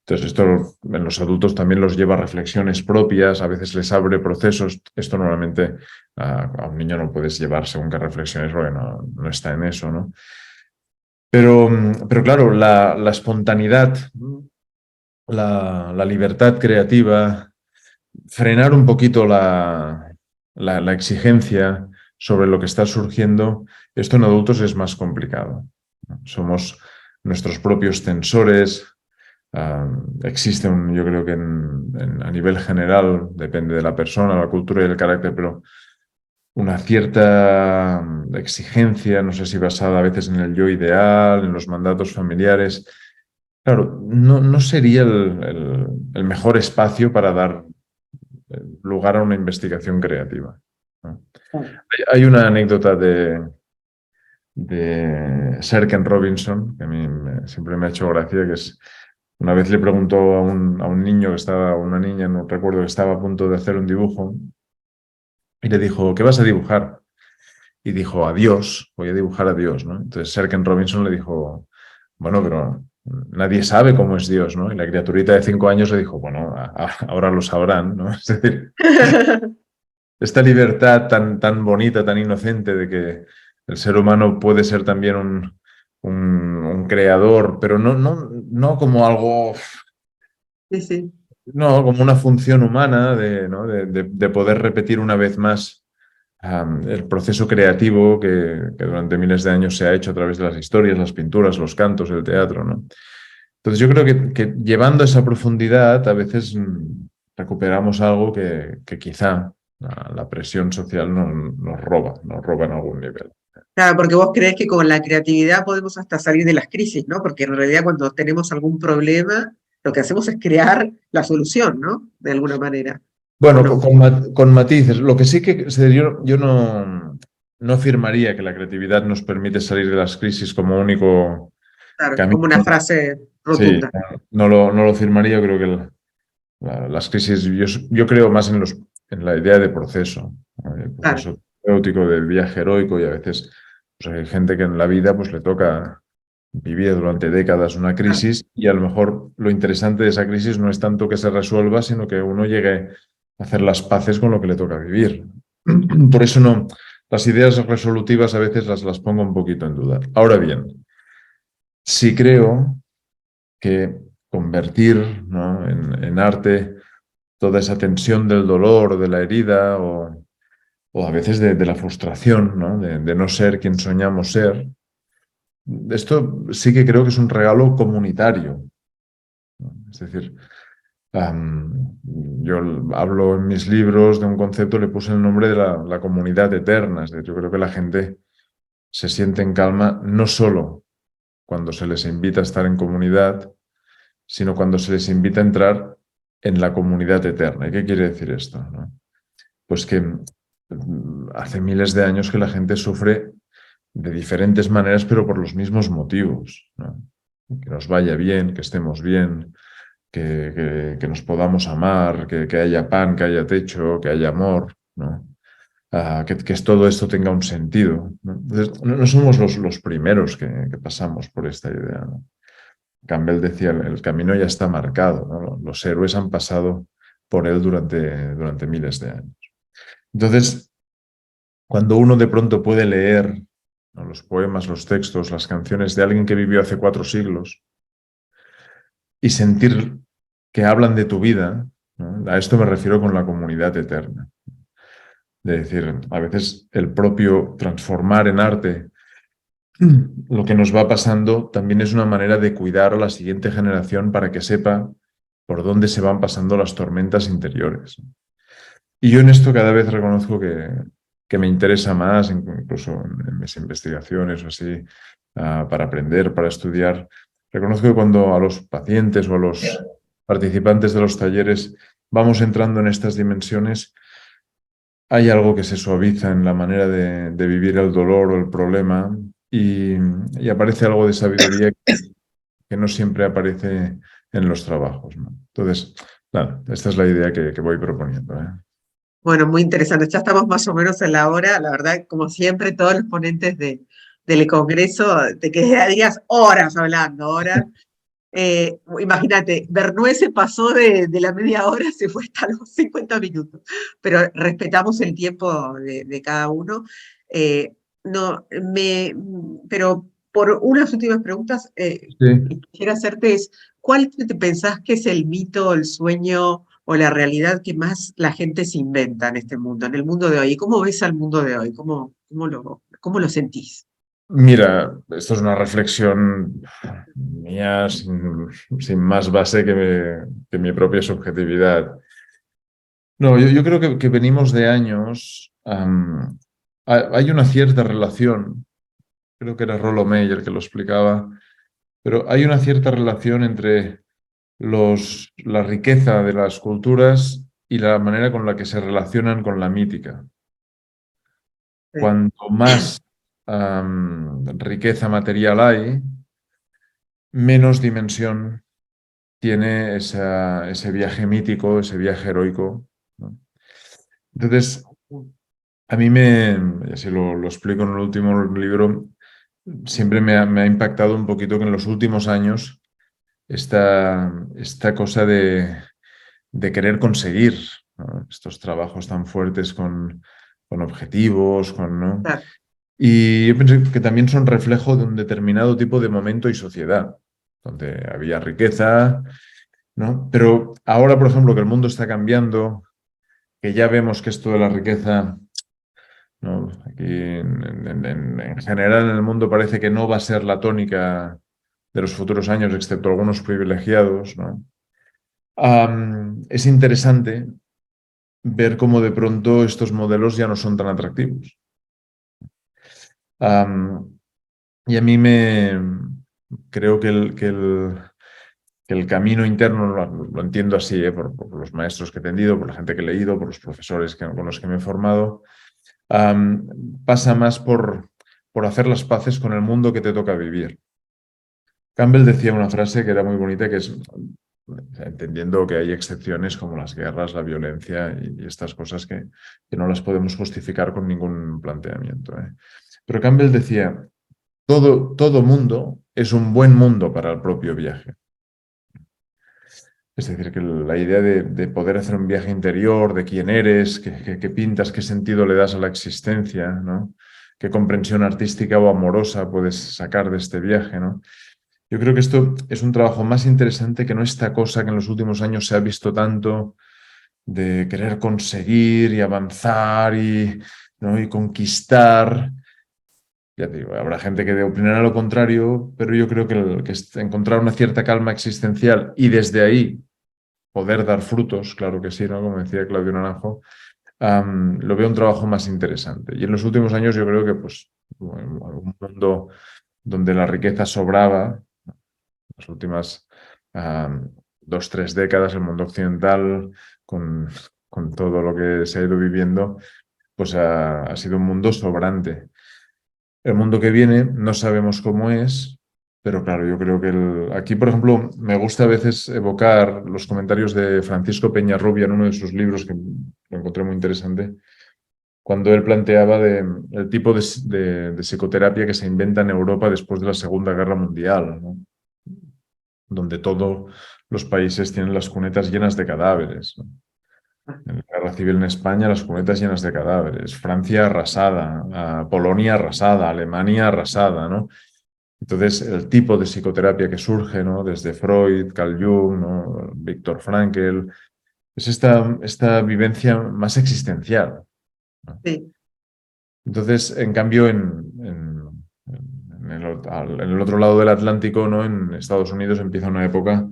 Entonces, esto en los adultos también los lleva a reflexiones propias, a veces les abre procesos. Esto normalmente a un niño no puedes llevar según qué reflexiones porque no está en eso, ¿no? Pero claro, la espontaneidad, la libertad creativa, frenar un poquito la exigencia sobre lo que está surgiendo, esto en adultos es más complicado. Somos nuestros propios tensores. Existe yo creo que a nivel general, depende de la persona, la cultura y el carácter, pero una cierta exigencia, no sé si basada a veces en el yo ideal, en los mandatos familiares. Claro, no sería el mejor espacio para dar lugar a una investigación creativa, ¿no? Hay una anécdota de Sir Ken Robinson, que a mí siempre me ha hecho gracia, que es, una vez le preguntó a un niño que estaba, una niña, no recuerdo, que estaba a punto de hacer un dibujo, y le dijo, ¿qué vas a dibujar? Y dijo, a Dios, voy a dibujar a Dios, ¿no? Entonces Sir Ken Robinson le dijo, bueno, pero nadie sabe cómo es Dios, ¿no? Y la criaturita de 5 años le dijo, bueno, ahora lo sabrán, ¿no? Es decir, esta libertad tan bonita, tan inocente de que el ser humano puede ser también un creador, pero no como algo, Sí, sí. no, como una función humana ¿no? de poder repetir una vez más el proceso creativo que durante miles de años se ha hecho a través de las historias, las pinturas, los cantos, el teatro, ¿no? Entonces yo creo que llevando esa profundidad a veces recuperamos algo que quizá la presión social nos roba en algún nivel. Claro, porque vos creés que con la creatividad podemos hasta salir de las crisis, ¿no? Porque en realidad cuando tenemos algún problema, lo que hacemos es crear la solución, ¿no? De alguna manera. ¿O Bueno, no? con matices. Lo que sí que yo no afirmaría que la creatividad nos permite salir de las crisis como único Claro, camino. como una frase Sí, rotunda. no lo afirmaría. Yo creo que las crisis, yo creo más en la idea de proceso, ¿no? El Claro, proceso terapéutico del viaje heroico, y a veces pues, hay gente que en la vida pues, le toca vivir durante décadas una claro. crisis, y a lo mejor lo interesante de esa crisis no es tanto que se resuelva, sino que uno llegue a hacer las paces con lo que le toca vivir. Por eso las ideas resolutivas a veces las pongo un poquito en duda. Ahora bien, sí creo que convertir, ¿no? en arte toda esa tensión del dolor, de la herida o a veces de la frustración, ¿no? De no ser quien soñamos ser. Esto sí que creo que es un regalo comunitario, ¿no? Es decir, yo hablo en mis libros de un concepto, le puse el nombre de la comunidad eterna. Es decir, yo creo que la gente se siente en calma no solo cuando se les invita a estar en comunidad, sino cuando se les invita a entrar en la comunidad eterna. ¿Y qué quiere decir esto, no? Pues que hace miles de años que la gente sufre de diferentes maneras, pero por los mismos motivos, ¿no? Que nos vaya bien, que estemos bien, que nos podamos amar, que haya pan, que haya techo, que haya amor, ¿no? Que todo esto tenga un sentido, ¿no? Entonces, no somos los primeros que pasamos por esta idea, ¿no? Campbell decía, el camino ya está marcado, ¿no? Los héroes han pasado por él durante miles de años. Entonces, cuando uno de pronto puede leer, ¿no? Los poemas, los textos, las canciones de alguien que vivió hace 4 siglos y sentir que hablan de tu vida, ¿no? A esto me refiero con la comunidad eterna. De decir, a veces el propio transformar en arte lo que nos va pasando también es una manera de cuidar a la siguiente generación para que sepa por dónde se van pasando las tormentas interiores. Y yo en esto cada vez reconozco que me interesa más, incluso en mis investigaciones o así, para aprender, para estudiar. Reconozco que cuando a los pacientes o a los participantes de los talleres vamos entrando en estas dimensiones, hay algo que se suaviza en la manera de vivir el dolor o el problema, y aparece algo de sabiduría que no siempre aparece en los trabajos, ¿no? Entonces, nada, esta es la idea que voy proponiendo, ¿eh? Bueno, muy interesante. Ya estamos más o menos en la hora. La verdad, como siempre, todos los ponentes del Congreso te quedarías horas hablando, horas. Imagínate, Bernoué se pasó de la media hora, se fue hasta los 50 minutos, pero respetamos el tiempo de cada uno. Eh, no, pero por unas últimas preguntas, Sí. quisiera hacerte es, ¿cuál te pensás que es el mito, el sueño o la realidad que más la gente se inventa en este mundo, en el mundo de hoy? ¿Y cómo ves al mundo de hoy? ¿Cómo lo sentís? Mira, esto es una reflexión mía sin más base que mi propia subjetividad. No, yo creo que venimos de años. Hay una cierta relación, creo que era Rollo May el que lo explicaba, pero hay una cierta relación entre la riqueza de las culturas y la manera con la que se relacionan con la mítica. Sí, Cuanto más riqueza material hay, menos dimensión tiene ese viaje mítico, ese viaje heroico, ¿no? Entonces, a mí y así lo explico en el último libro, siempre me ha impactado un poquito que en los últimos años esta cosa de querer conseguir, ¿no? Estos trabajos tan fuertes con objetivos, ¿no? claro, Y yo pienso que también son reflejo de un determinado tipo de momento y sociedad, donde había riqueza, ¿no? Pero ahora, por ejemplo, que el mundo está cambiando, que ya vemos que esto de la riqueza, ¿no? Aquí en general en el mundo parece que no va a ser la tónica de los futuros años, excepto algunos privilegiados, ¿no? Es interesante ver cómo de pronto estos modelos ya no son tan atractivos. Y a mí creo que el camino interno lo entiendo así, por los maestros que he atendido, por la gente que he leído, por los profesores con los que me he formado, pasa más por hacer las paces con el mundo que te toca vivir. Campbell decía una frase que era muy bonita, que es, entendiendo que hay excepciones como las guerras, la violencia y estas cosas que no las podemos justificar con ningún planteamiento, ¿eh? Pero Campbell decía, todo mundo es un buen mundo para el propio viaje. Es decir, que la idea de poder hacer un viaje interior, de quién eres, qué pintas, qué sentido le das a la existencia, ¿no? Qué comprensión artística o amorosa puedes sacar de este viaje, ¿no? Yo creo que esto es un trabajo más interesante que no esta cosa que en los últimos años se ha visto tanto de querer conseguir y avanzar ¿no? y conquistar. Ya te digo, habrá gente que opinará lo contrario, pero yo creo que encontrar una cierta calma existencial y desde ahí poder dar frutos, claro que sí, ¿no? Como decía Claudio Naranjo, lo veo un trabajo más interesante. Y en los últimos años yo creo que pues, un mundo donde la riqueza sobraba, las últimas 2, 3 décadas, el mundo occidental, con, con todo lo que se ha ido viviendo, pues ha sido un mundo sobrante. El mundo que viene no sabemos cómo es, pero claro, yo creo que aquí, por ejemplo, me gusta a veces evocar los comentarios de Francisco Peñarrubia en uno de sus libros, que lo encontré muy interesante, cuando él planteaba el tipo de psicoterapia que se inventa en Europa después de la Segunda Guerra Mundial, ¿no? Donde todos los países tienen las cunetas llenas de cadáveres, ¿no? En la guerra civil en España, las cunetas llenas de cadáveres. Francia arrasada, Polonia arrasada, Alemania arrasada, ¿no? Entonces, el tipo de psicoterapia que surge, ¿no? Desde Freud, Carl Jung, ¿no? Viktor Frankl, es esta vivencia más existencial, ¿no? sí, Entonces, en cambio, en el otro lado del Atlántico, ¿no? En Estados Unidos empieza una época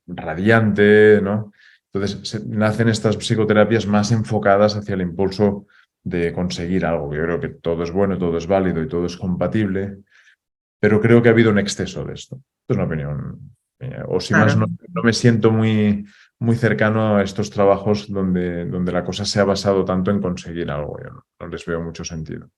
radiante, ¿no? Entonces nacen estas psicoterapias más enfocadas hacia el impulso de conseguir algo. Yo creo que todo es bueno, todo es válido y todo es compatible, pero creo que ha habido un exceso de esto. Esto es una opinión mía. O si más, claro. no me siento muy cercano a estos trabajos donde la cosa se ha basado tanto en conseguir algo. Yo no les veo mucho sentido.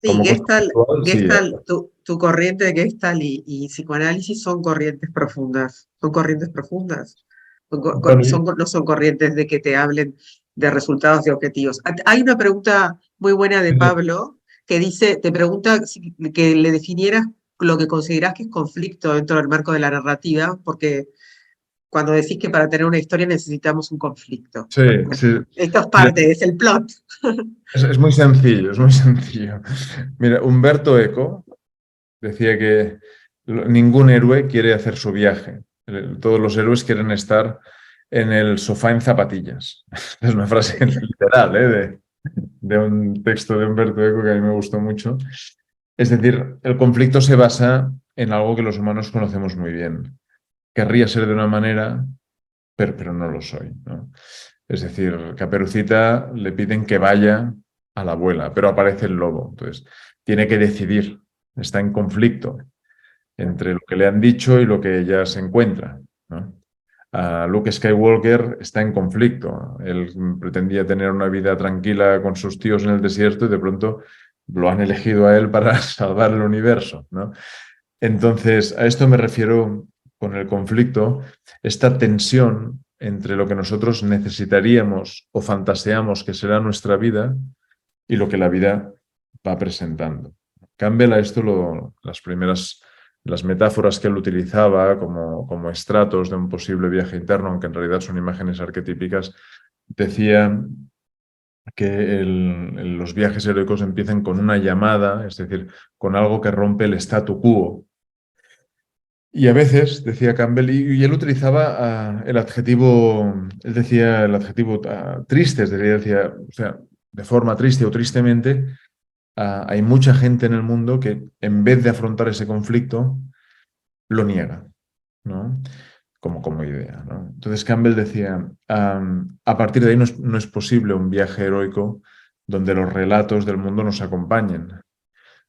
Sí, Como cosa puntual, sí. Tu corriente de Gestalt y psicoanálisis son corrientes profundas. Son corrientes profundas. Bueno, No son corrientes de que te hablen. de resultados y objetivos. Hay una pregunta muy buena de Pablo que dice, te pregunta que le definieras lo que considerás que es conflicto dentro del marco de la narrativa, porque cuando decís que para tener una historia necesitamos un conflicto. Sí, Bueno, sí. esto es Mira, parte, es el plot. es muy sencillo, es muy sencillo. Mira, Humberto Eco decía que ningún héroe quiere hacer su viaje. Todos los héroes quieren estar en el sofá en zapatillas. Es una frase literal, de un texto de Humberto Eco que a mí me gustó mucho. Es decir, el conflicto se basa en algo que los humanos conocemos muy bien. Querría ser de una manera, pero no lo soy, ¿no? Es decir, Caperucita le piden que vaya a la abuela, pero aparece el lobo. Entonces, tiene que decidir. Está en conflicto entre lo que le han dicho y lo que ella se encuentra, ¿no? Luke Skywalker está en conflicto. Él pretendía tener una vida tranquila con sus tíos en el desierto y de pronto lo han elegido a él para salvar el universo, ¿no? Entonces, a esto me refiero con el conflicto, esta tensión entre lo que nosotros necesitaríamos o fantaseamos que será nuestra vida y lo que la vida va presentando. Campbell a esto las metáforas que él utilizaba como estratos de un posible viaje interno, aunque en realidad son imágenes arquetípicas, decía que los viajes heroicos empiezan con una llamada, es decir, con algo que rompe el statu quo. Y a veces, decía Campbell, y él utilizaba el adjetivo, él decía el adjetivo triste, es decir, decía, o sea, de forma triste o tristemente, hay mucha gente en el mundo que en vez de afrontar ese conflicto, lo niega, ¿no? Como idea, ¿no? Entonces Campbell decía, a partir de ahí no es posible un viaje heroico donde los relatos del mundo nos acompañen.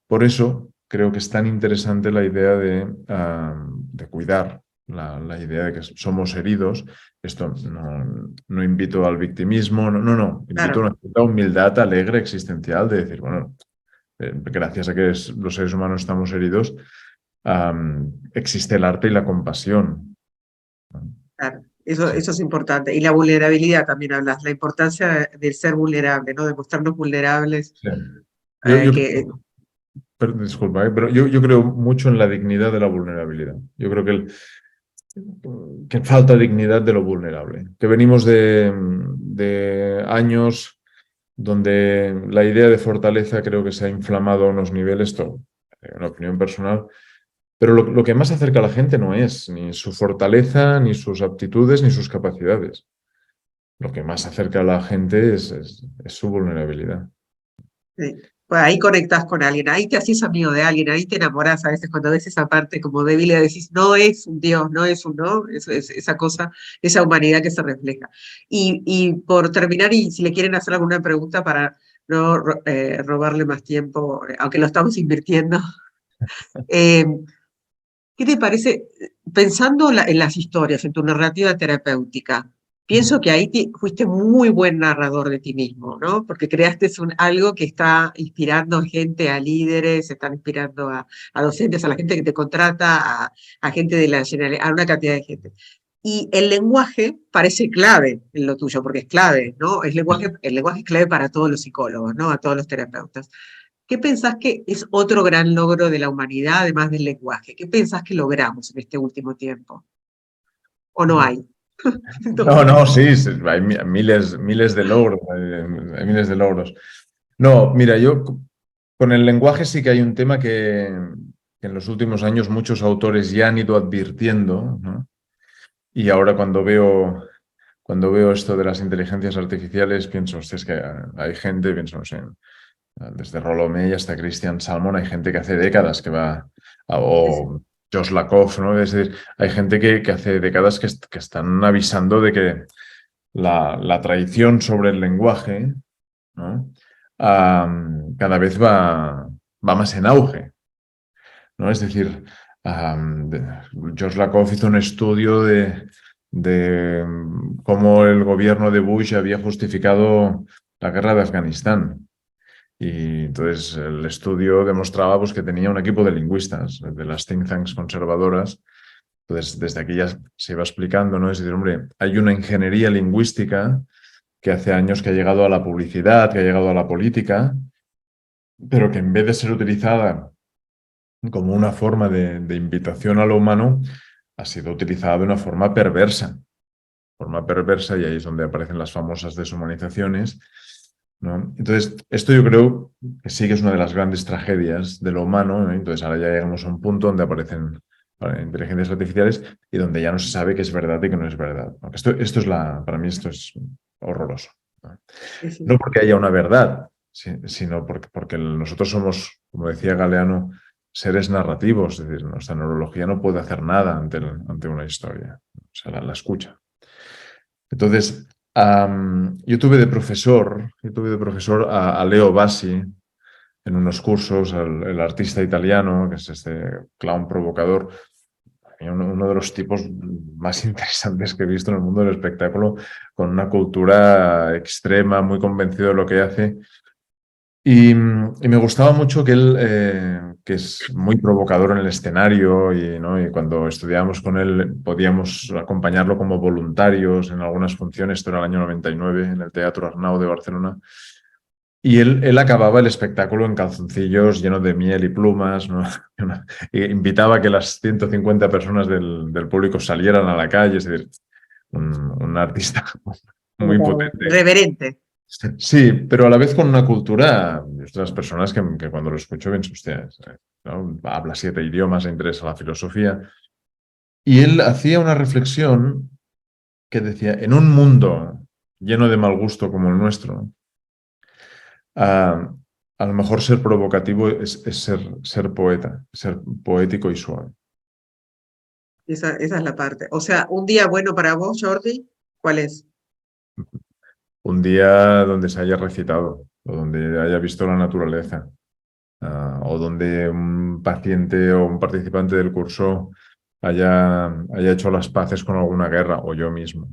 Por eso creo que es tan interesante la idea de cuidar, la idea de que somos heridos. Esto no invito al victimismo, no, invito a Claro. una cierta humildad alegre, existencial, de decir, bueno, gracias a que los seres humanos estamos heridos, existe el arte y la compasión. Claro, eso, Sí. eso es importante. Y la vulnerabilidad también hablas, la importancia del ser vulnerable, ¿no? De mostrarnos vulnerables. Sí. Yo, Que, disculpa, pero yo creo mucho en la dignidad de la vulnerabilidad. Yo creo que falta dignidad de lo vulnerable, que venimos de años donde la idea de fortaleza creo que se ha inflamado a unos niveles, esto, una opinión personal, pero lo que más acerca a la gente no es ni su fortaleza, ni sus aptitudes, ni sus capacidades. Lo que más acerca a la gente es su vulnerabilidad. pues ahí conectás con alguien, ahí te haces amigo de alguien, ahí te enamorás a veces cuando ves esa parte como débil y decís, no es un Dios, no es un no, es esa cosa, esa humanidad que se refleja. Y por terminar, y si le quieren hacer alguna pregunta para no robarle más tiempo, aunque lo estamos invirtiendo, eh, ¿qué te parece, pensando en las historias, en tu narrativa terapéutica? Pienso que ahí fuiste muy buen narrador de ti mismo, ¿no? Porque creaste algo que está inspirando a gente, a líderes, están inspirando a docentes, a la gente que te contrata, a gente de la Generalidad, a una cantidad de gente. Y el lenguaje parece clave en lo tuyo, porque es clave, ¿no? El lenguaje es clave para todos los psicólogos, ¿no? A todos los terapeutas. ¿Qué pensás que es otro gran logro de la humanidad, además del lenguaje? ¿Qué pensás que logramos en este último tiempo? ¿O no hay? No, sí, hay miles de logros, hay miles de logros. No, mira, yo con el lenguaje sí que hay un tema que en los últimos años muchos autores ya han ido advirtiendo, ¿no? Y ahora cuando veo esto de las inteligencias artificiales, pienso, hostia, es que hay gente, pienso, no sé, desde Rollo May hasta Christian Salmon, hay gente que hace décadas que va, o Josh Lakoff, ¿no? Es decir, hay gente que hace décadas que están avisando de que la traición sobre el lenguaje, ¿no? Cada vez va más en auge, ¿no? Es decir, George Lakoff hizo un estudio de cómo el gobierno de Bush había justificado la guerra de Afganistán. Y entonces el estudio demostraba pues, que tenía un equipo de lingüistas, de las think tanks conservadoras. Entonces, desde aquí ya se iba explicando, ¿no? Es decir, hombre, hay una ingeniería lingüística que hace años que ha llegado a la publicidad, que ha llegado a la política, pero que en vez de ser utilizada como una forma de invitación a lo humano, ha sido utilizada de una forma perversa, y ahí es donde aparecen las famosas deshumanizaciones, ¿no? Entonces, esto yo creo que sí que es una de las grandes tragedias de lo humano, ¿no? Entonces ahora ya llegamos a un punto donde aparecen inteligencias artificiales y donde ya no se sabe qué es verdad y qué no es verdad, ¿no? Para mí esto es horroroso, ¿no? Sí, sí. No porque haya una verdad, sino porque nosotros somos, como decía Galeano, seres narrativos, es decir, nuestra neurología no puede hacer nada ante una historia, o sea, la escucha. Entonces, yo tuve de profesor a Leo Bassi en unos cursos, el artista italiano, que es este clown provocador, uno de los tipos más interesantes que he visto en el mundo del espectáculo, con una cultura extrema, muy convencido de lo que hace. Y me gustaba mucho que él, que es muy provocador en el escenario, ¿no? Y cuando estudiábamos con él podíamos acompañarlo como voluntarios en algunas funciones, esto era el año 99, en el Teatro Arnau de Barcelona. Y él acababa el espectáculo en calzoncillos llenos de miel y plumas, ¿no? E invitaba a que las 150 personas del público salieran a la calle, es decir, un artista muy potente. Reverente. Sí, pero a la vez con una cultura, las personas que cuando lo escucho ven hostias, ¿no? Habla 7 idiomas, le interesa la filosofía. Y él hacía una reflexión que decía, en un mundo lleno de mal gusto como el nuestro, a lo mejor ser provocativo es ser poeta, ser poético y suave. Esa es la parte. O sea, un día bueno para vos, Jordi, ¿cuál es? Un día donde se haya recitado, o donde haya visto la naturaleza, o donde un paciente o un participante del curso haya hecho las paces con alguna guerra, o yo mismo.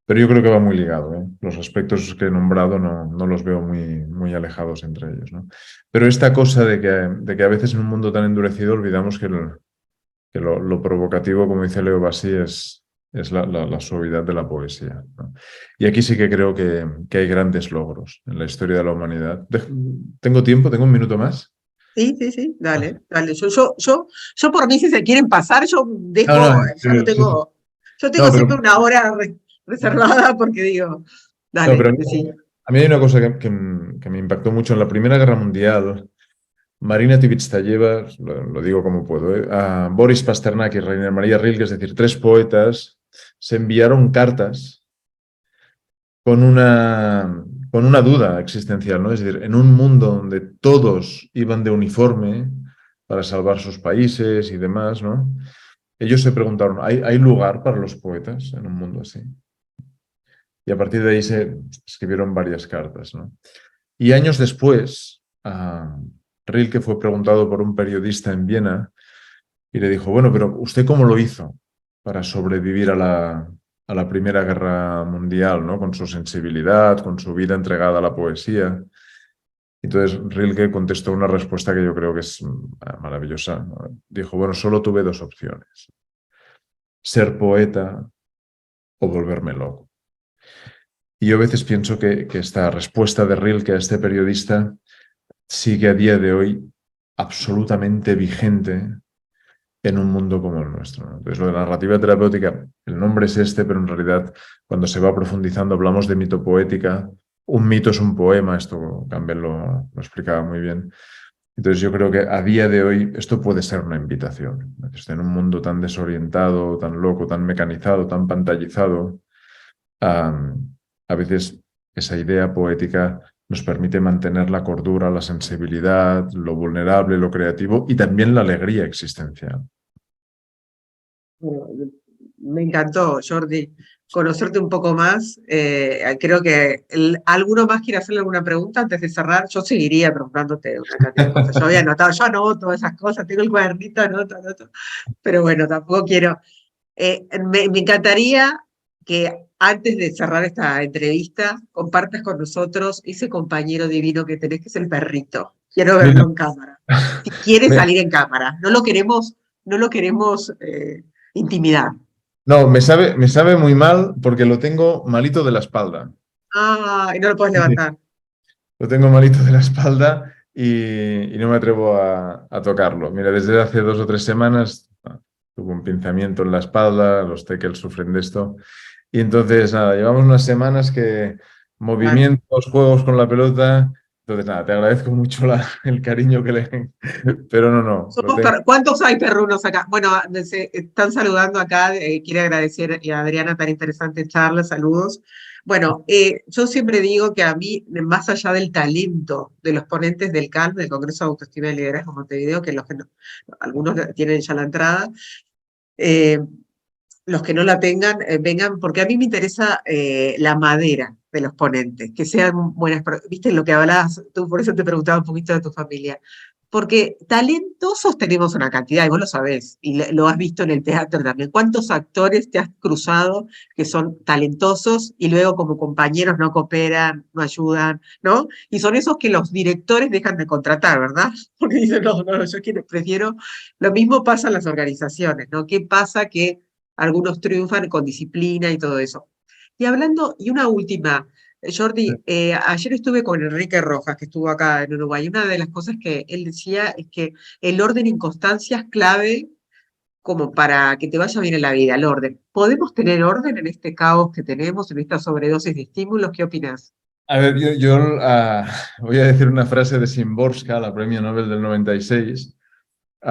Pero yo creo que va muy ligado, ¿eh? Los aspectos que he nombrado no los veo muy alejados entre ellos, ¿no? Pero esta cosa de que a veces en un mundo tan endurecido olvidamos que lo provocativo, como dice Leo Bassi, es la suavidad de la poesía, ¿no? Y aquí sí que creo que hay grandes logros en la historia de la humanidad. ¿Tengo tiempo? ¿Tengo un minuto más? Sí, sí, sí, dale, dale. Yo por mí, si se quieren pasar, yo No, dejo, ya no sí. tengo, yo tengo No, siempre pero, una hora reservada porque digo, no, dale, pero sí. a mí hay una cosa que me impactó mucho en la Primera Guerra Mundial. Marina Tibitskayeva, lo digo como puedo, a Boris Pasternak y Rainer Maria Rilke, es decir, 3 poetas, se enviaron cartas con una duda existencial, ¿no? Es decir, en un mundo donde todos iban de uniforme para salvar sus países y demás, ¿no? Ellos se preguntaron, ¿hay lugar para los poetas en un mundo así? Y a partir de ahí se escribieron varias cartas, ¿no? Y años después, Rilke fue preguntado por un periodista en Viena y le dijo, bueno, pero ¿usted cómo lo hizo para sobrevivir a la Primera Guerra Mundial, ¿no? Con su sensibilidad, con su vida entregada a la poesía? Entonces Rilke contestó una respuesta que yo creo que es maravillosa, ¿no? Dijo, bueno, solo tuve 2 opciones, ser poeta o volverme loco. Y yo a veces pienso que esta respuesta de Rilke a este periodista sigue a día de hoy absolutamente vigente en un mundo como el nuestro, ¿no? Entonces, lo de la narrativa terapéutica, el nombre es este, pero en realidad cuando se va profundizando hablamos de mitopoética. Un mito es un poema, esto Campbell lo explicaba muy bien. Entonces yo creo que a día de hoy esto puede ser una invitación. En un mundo tan desorientado, tan loco, tan mecanizado, tan pantallizado, a veces esa idea poética nos permite mantener la cordura, la sensibilidad, lo vulnerable, lo creativo y también la alegría existencial. Bueno, me encantó, Jordi, conocerte un poco más. Creo que ¿alguno más quiere hacerle alguna pregunta antes de cerrar? Yo seguiría preguntándote una cantidad de cosas. Yo había anotado, yo anoto esas cosas, tengo el cuadernito, anoto. Pero bueno, tampoco quiero. Me encantaría que antes de cerrar esta entrevista compartas con nosotros ese compañero divino que tenés, que es el perrito. Quiero verlo en cámara. Si quiere Mira, salir en cámara. No lo queremos intimidar. No, me sabe muy mal porque lo tengo malito de la espalda. Ah, y no lo puedes Sí. levantar. Lo tengo malito de la espalda y no me atrevo a tocarlo. Mira, desde hace 2 o 3 semanas tuve un pinzamiento en la espalda, los teckels sufren de esto. Y entonces, nada, llevamos unas semanas que Claro. movimientos, juegos con la pelota. Entonces, nada, te agradezco mucho el cariño que le... Pero no, lo tengo. ¿Cuántos hay perrunos acá? Bueno, se están saludando acá, quiere agradecer a Adriana tan interesante charla, saludos. Bueno, yo siempre digo que a mí, más allá del talento de los ponentes del CAL, del Congreso de Autoestima y Liderazgo Montevideo, que algunos tienen ya la entrada, eh, los que no la tengan, vengan, porque a mí me interesa la madera de los ponentes, que sean buenas, viste lo que hablabas, tú por eso te preguntaba un poquito de tu familia, porque talentosos tenemos una cantidad, y vos lo sabés, y lo has visto en el teatro también. ¿Cuántos actores te has cruzado que son talentosos y luego como compañeros no cooperan, no ayudan, ¿no? Y son esos que los directores dejan de contratar, ¿verdad? Porque dicen, no, yo prefiero. Lo mismo pasa en las organizaciones, ¿no? ¿Qué pasa que algunos triunfan con disciplina y todo eso? Y hablando, y una última, Jordi, ayer estuve con Enrique Rojas, que estuvo acá en Uruguay, y una de las cosas que él decía es que el orden y constancia es clave como para que te vaya bien en la vida, el orden. ¿Podemos tener orden en este caos que tenemos, en esta sobredosis de estímulos? ¿Qué opinas? A ver, voy a decir una frase de Szymborska, la premio Nobel del 96. ¿Sí?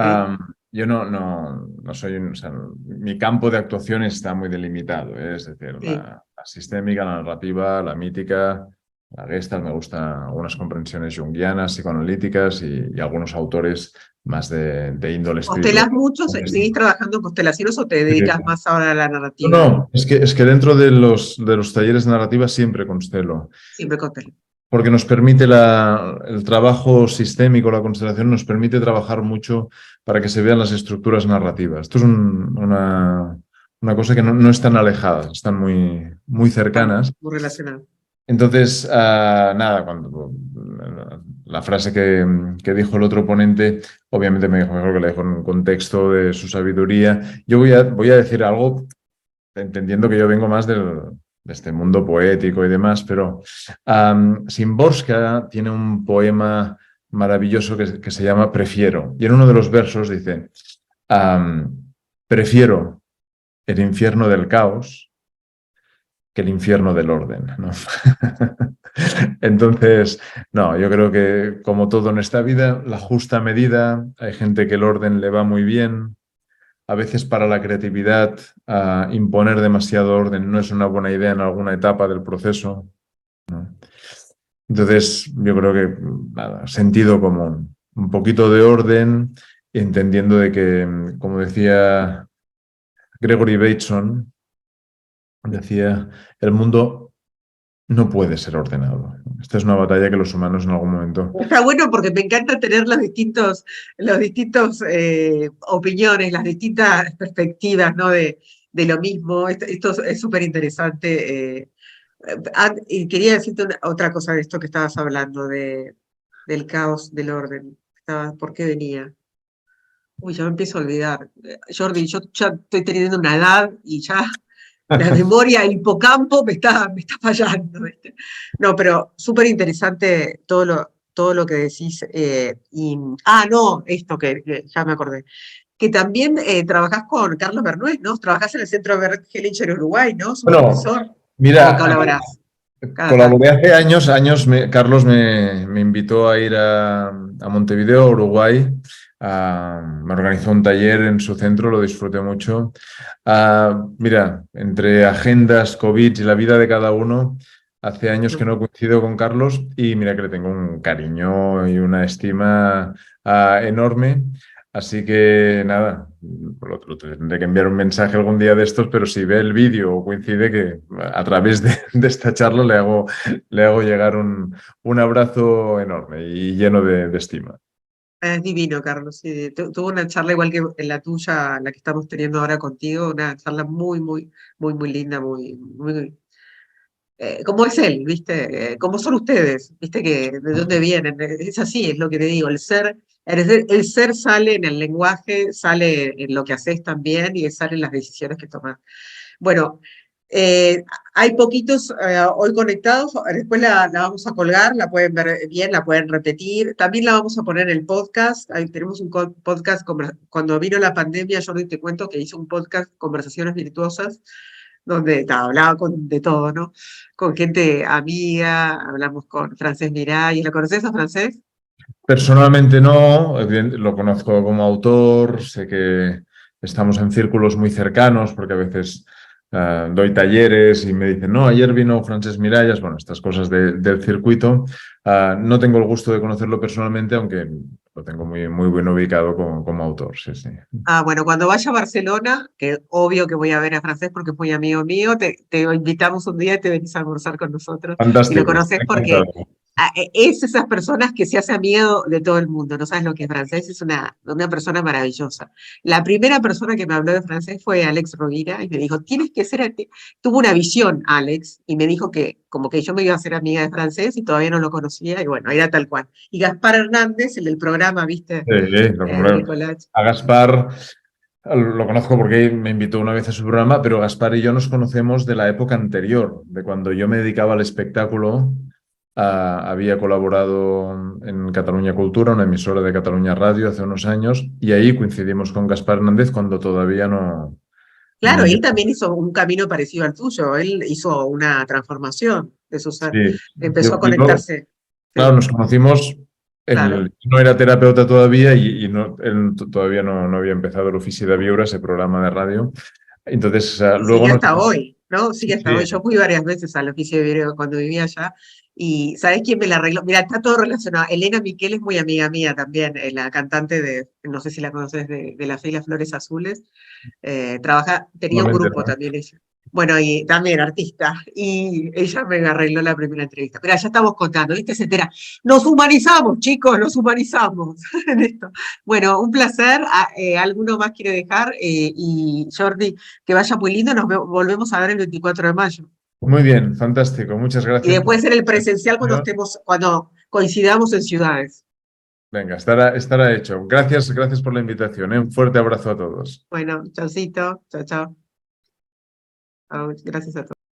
Yo no soy o sea, mi campo de actuación está muy delimitado, ¿eh? Es decir, Sí. la sistémica, la narrativa, la mítica, la Gestalt, me gustan algunas comprensiones junguianas, psicoanalíticas y algunos autores más de índole espiritual. ¿Constelás mucho? ¿Seguís trabajando en constelaciones o te dedicas más ahora a la narrativa? No, es que dentro de los talleres de narrativa siempre constelo. Siempre constelas. Porque nos permite el trabajo sistémico, la constelación, nos permite trabajar mucho para que se vean las estructuras narrativas. Esto es una cosa que no están alejadas, están muy Claro, cercanas. muy relacionado. Entonces, nada, cuando la frase que dijo el otro ponente, obviamente me dijo mejor que le dejo en un contexto de su sabiduría. Yo voy a decir algo entendiendo que yo vengo más de este mundo poético y demás, pero Szymborska tiene un poema maravilloso que se llama Prefiero. Y en uno de los versos dice, prefiero el infierno del caos que el infierno del orden, ¿no? Entonces, no, yo creo que como todo en esta vida, la justa medida, hay gente que el orden le va muy bien. A veces para la creatividad, imponer demasiado orden no es una buena idea en alguna etapa del proceso, ¿no? Entonces, yo creo que, nada, sentido común, un poquito de orden, entendiendo de que, como decía Gregory Bateson, decía, el mundo no puede ser ordenado. Esta es una batalla que los humanos en algún momento... Está bueno porque me encanta tener los distintos opiniones, las distintas perspectivas, ¿no? de lo mismo. Esto es súper interesante. Y quería decirte otra cosa de esto que estabas hablando, del caos, del orden. ¿Por qué venía? Uy, ya me empiezo a olvidar. Jordi, yo ya estoy teniendo una edad y ya la memoria, el hipocampo me está fallando, ¿viste? No, pero súper interesante todo lo que decís. No, esto que ya me acordé. Que también trabajás con Carlos Bernués, ¿no? Trabajás en el Centro Bert Hellinger Uruguay, ¿no? ¿Sos Bueno, profesor? ¿O mira, colaborás? Cada colaboré tanto. hace años, Carlos me invitó a ir a Montevideo, a Uruguay. Me organizó un taller en su centro, lo disfruté mucho. Mira, entre agendas, COVID y la vida de cada uno, hace años que no coincido con Carlos y mira que le tengo un cariño y una estima enorme. Así que nada, por lo otro, tendré que enviar un mensaje algún día de estos, pero si ve el vídeo o coincide que a través de esta charla le hago llegar un abrazo enorme y lleno de estima. Es divino, Carlos. Sí. Tuvo una charla igual que en la tuya, la que estamos teniendo ahora contigo, una charla muy linda, como es él, ¿viste? Como son ustedes, ¿viste? Que de dónde vienen. Es así, es lo que te digo. El ser El ser sale en el lenguaje, sale en lo que haces también y sale en las decisiones que tomas. Bueno, hay poquitos hoy conectados, después la vamos a colgar, la pueden ver bien, la pueden repetir. También la vamos a poner en el podcast. Ahí tenemos un podcast, cuando vino la pandemia, yo te cuento que hice un podcast, Conversaciones Virtuosas, donde hablaba de todo, ¿no? Con gente amiga, hablamos con Francés Miralles. ¿Lo conoces a Francés? Personalmente no, lo conozco como autor, sé que estamos en círculos muy cercanos porque a veces doy talleres y me dicen, no, ayer vino Francesc Miralles, bueno, estas cosas del circuito. No tengo el gusto de conocerlo personalmente, aunque lo tengo muy, muy bien ubicado como autor, sí, sí. Bueno, cuando vaya a Barcelona, que obvio que voy a ver a Francés porque es muy amigo mío, te invitamos un día y te venís a almorzar con nosotros. Y lo Fantástico, conoces porque encantado. es esas personas que se hace amigo de todo el mundo. No sabes lo que es Francés, es una persona maravillosa. La primera persona que me habló de Francés fue Alex Rovira y me dijo, tienes que ser, tuvo una visión, Alex, y me dijo que como que yo me iba a hacer amiga de Francés y todavía no lo conocía, y bueno, era tal cual. Y Gaspar Hernández, el del programa, ¿viste? Sí, Nicolás. a Gaspar lo conozco porque me invitó una vez a su programa, pero Gaspar y yo nos conocemos de la época anterior, de cuando yo me dedicaba al espectáculo. Había colaborado en Cataluña Cultura, una emisora de Cataluña Radio, hace unos años, y ahí coincidimos con Gaspar Hernández cuando todavía Claro, no él también hizo un camino parecido al tuyo, él hizo una transformación de su ser, sí. empezó a Yo, conectarse. claro, Sí, nos conocimos, claro. no era terapeuta todavía y él todavía no había empezado el Ofici de Viure, ese programa de radio. Entonces, Y luego sigue nos... hasta hoy, ¿no? Sigue hasta hoy. Sí, Yo fui varias veces al oficio de video cuando vivía allá y ¿sabés quién me la arregló? Mira, está todo relacionado. Elena Miquel es muy amiga mía también, la cantante no sé si la conoces, de La Fe y las Flores Azules. Tenía un normalmente grupo no. también ella. Bueno, y también artista, y ella me arregló la primera entrevista. Pero ya estamos contando, ¿viste? Se entera. Nos humanizamos, chicos, nos humanizamos en esto. Bueno, un placer. ¿Alguno más quiere dejar? Y Jordi, que vaya muy lindo, volvemos a ver el 24 de mayo. Muy bien, fantástico. Muchas Y gracias por después en el la presencial invitación. cuando coincidamos en ciudades. Venga, estará hecho. Gracias por la invitación, ¿eh? Un fuerte abrazo a todos. Bueno, chaucito, chao, chao. Chao, gracias a todos.